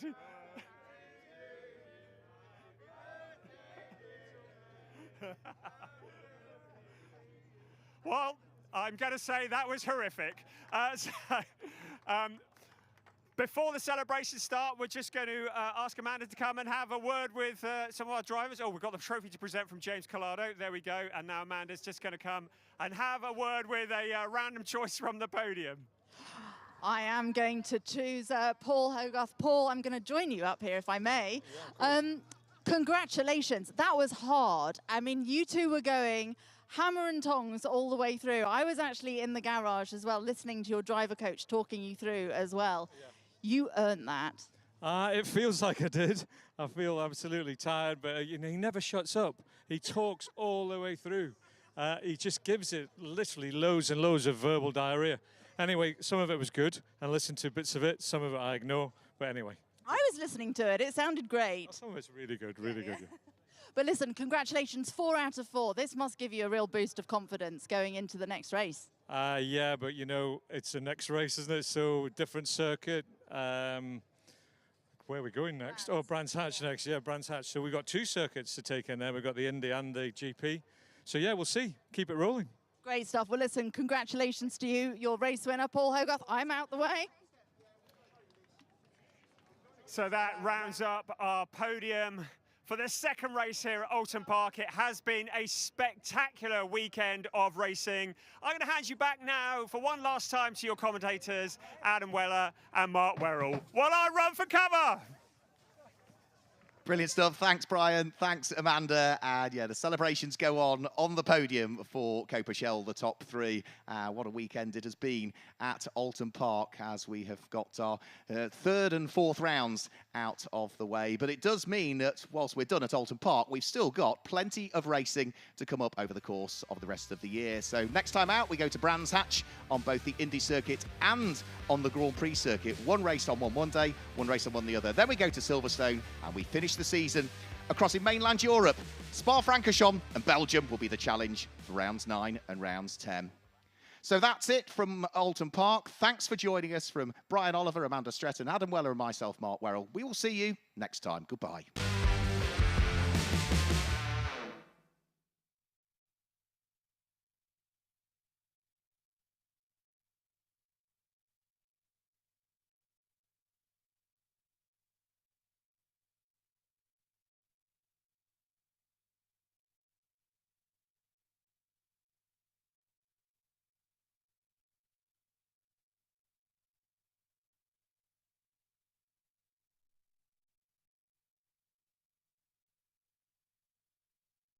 Well, I'm going to say that was horrific. Before the celebrations start, we're just going to ask Amanda to come and have a word with some of our drivers. Oh, we've got the trophy to present from James Collado. There we go. And now Amanda's just going to come and have a word with a random choice from the podium. I am going to choose Paul Hogarth. Paul, I'm going to join you up here, if I may. Congratulations. That was hard. I mean, you two were going hammer and tongs all the way through. I was actually in the garage as well, listening to your driver coach talking you through as well. Yeah. You earned that. It feels like I did. I feel absolutely tired, but you know, he never shuts up. He talks all the way through. He just gives it literally loads and loads of verbal diarrhea. Anyway, some of it was good. I listened to bits of it. Some of it I ignore. But anyway. I was listening to it. It sounded great. Oh, some of it's really good, really good. But listen, congratulations, 4 out of 4. This must give you a real boost of confidence going into the next race. Yeah, but you know, it's the next race, isn't it? So different circuit. Where are we going next? Oh, Brands Hatch next. Yeah, Brands Hatch. So we've got 2 circuits to take in there. We've got the Indy and the GP. So yeah, we'll see. Keep it rolling. Great stuff. Well, listen, congratulations to you, your race winner, Paul Hogarth. I'm out the way. So that rounds up our podium for the second race here at Oulton Park. It has been a spectacular weekend of racing. I'm going to hand you back now for one last time to your commentators, Adam Weller and Mark Werrell, while I run for cover. Brilliant stuff. Thanks, Brian. Thanks, Amanda. And yeah, the celebrations go on the podium for Coppa Shell, the top three. What a weekend it has been at Oulton Park as we have got our third and fourth rounds out of the way. But it does mean that whilst we're done at Oulton Park, we've still got plenty of racing to come up over the course of the rest of the year. So next time out, we go to Brands Hatch on both the Indy circuit and on the Grand Prix circuit. One race on one day, one race on one the other. Then we go to Silverstone and we finish the season across in mainland Europe. Spa-Francorchamps and Belgium will be the challenge for rounds 9 and rounds 10. So that's it from Oulton Park. Thanks for joining us from Brian Oliver, Amanda Stretton, Adam Weller and myself, Mark Werrell. We will see you next time. Goodbye.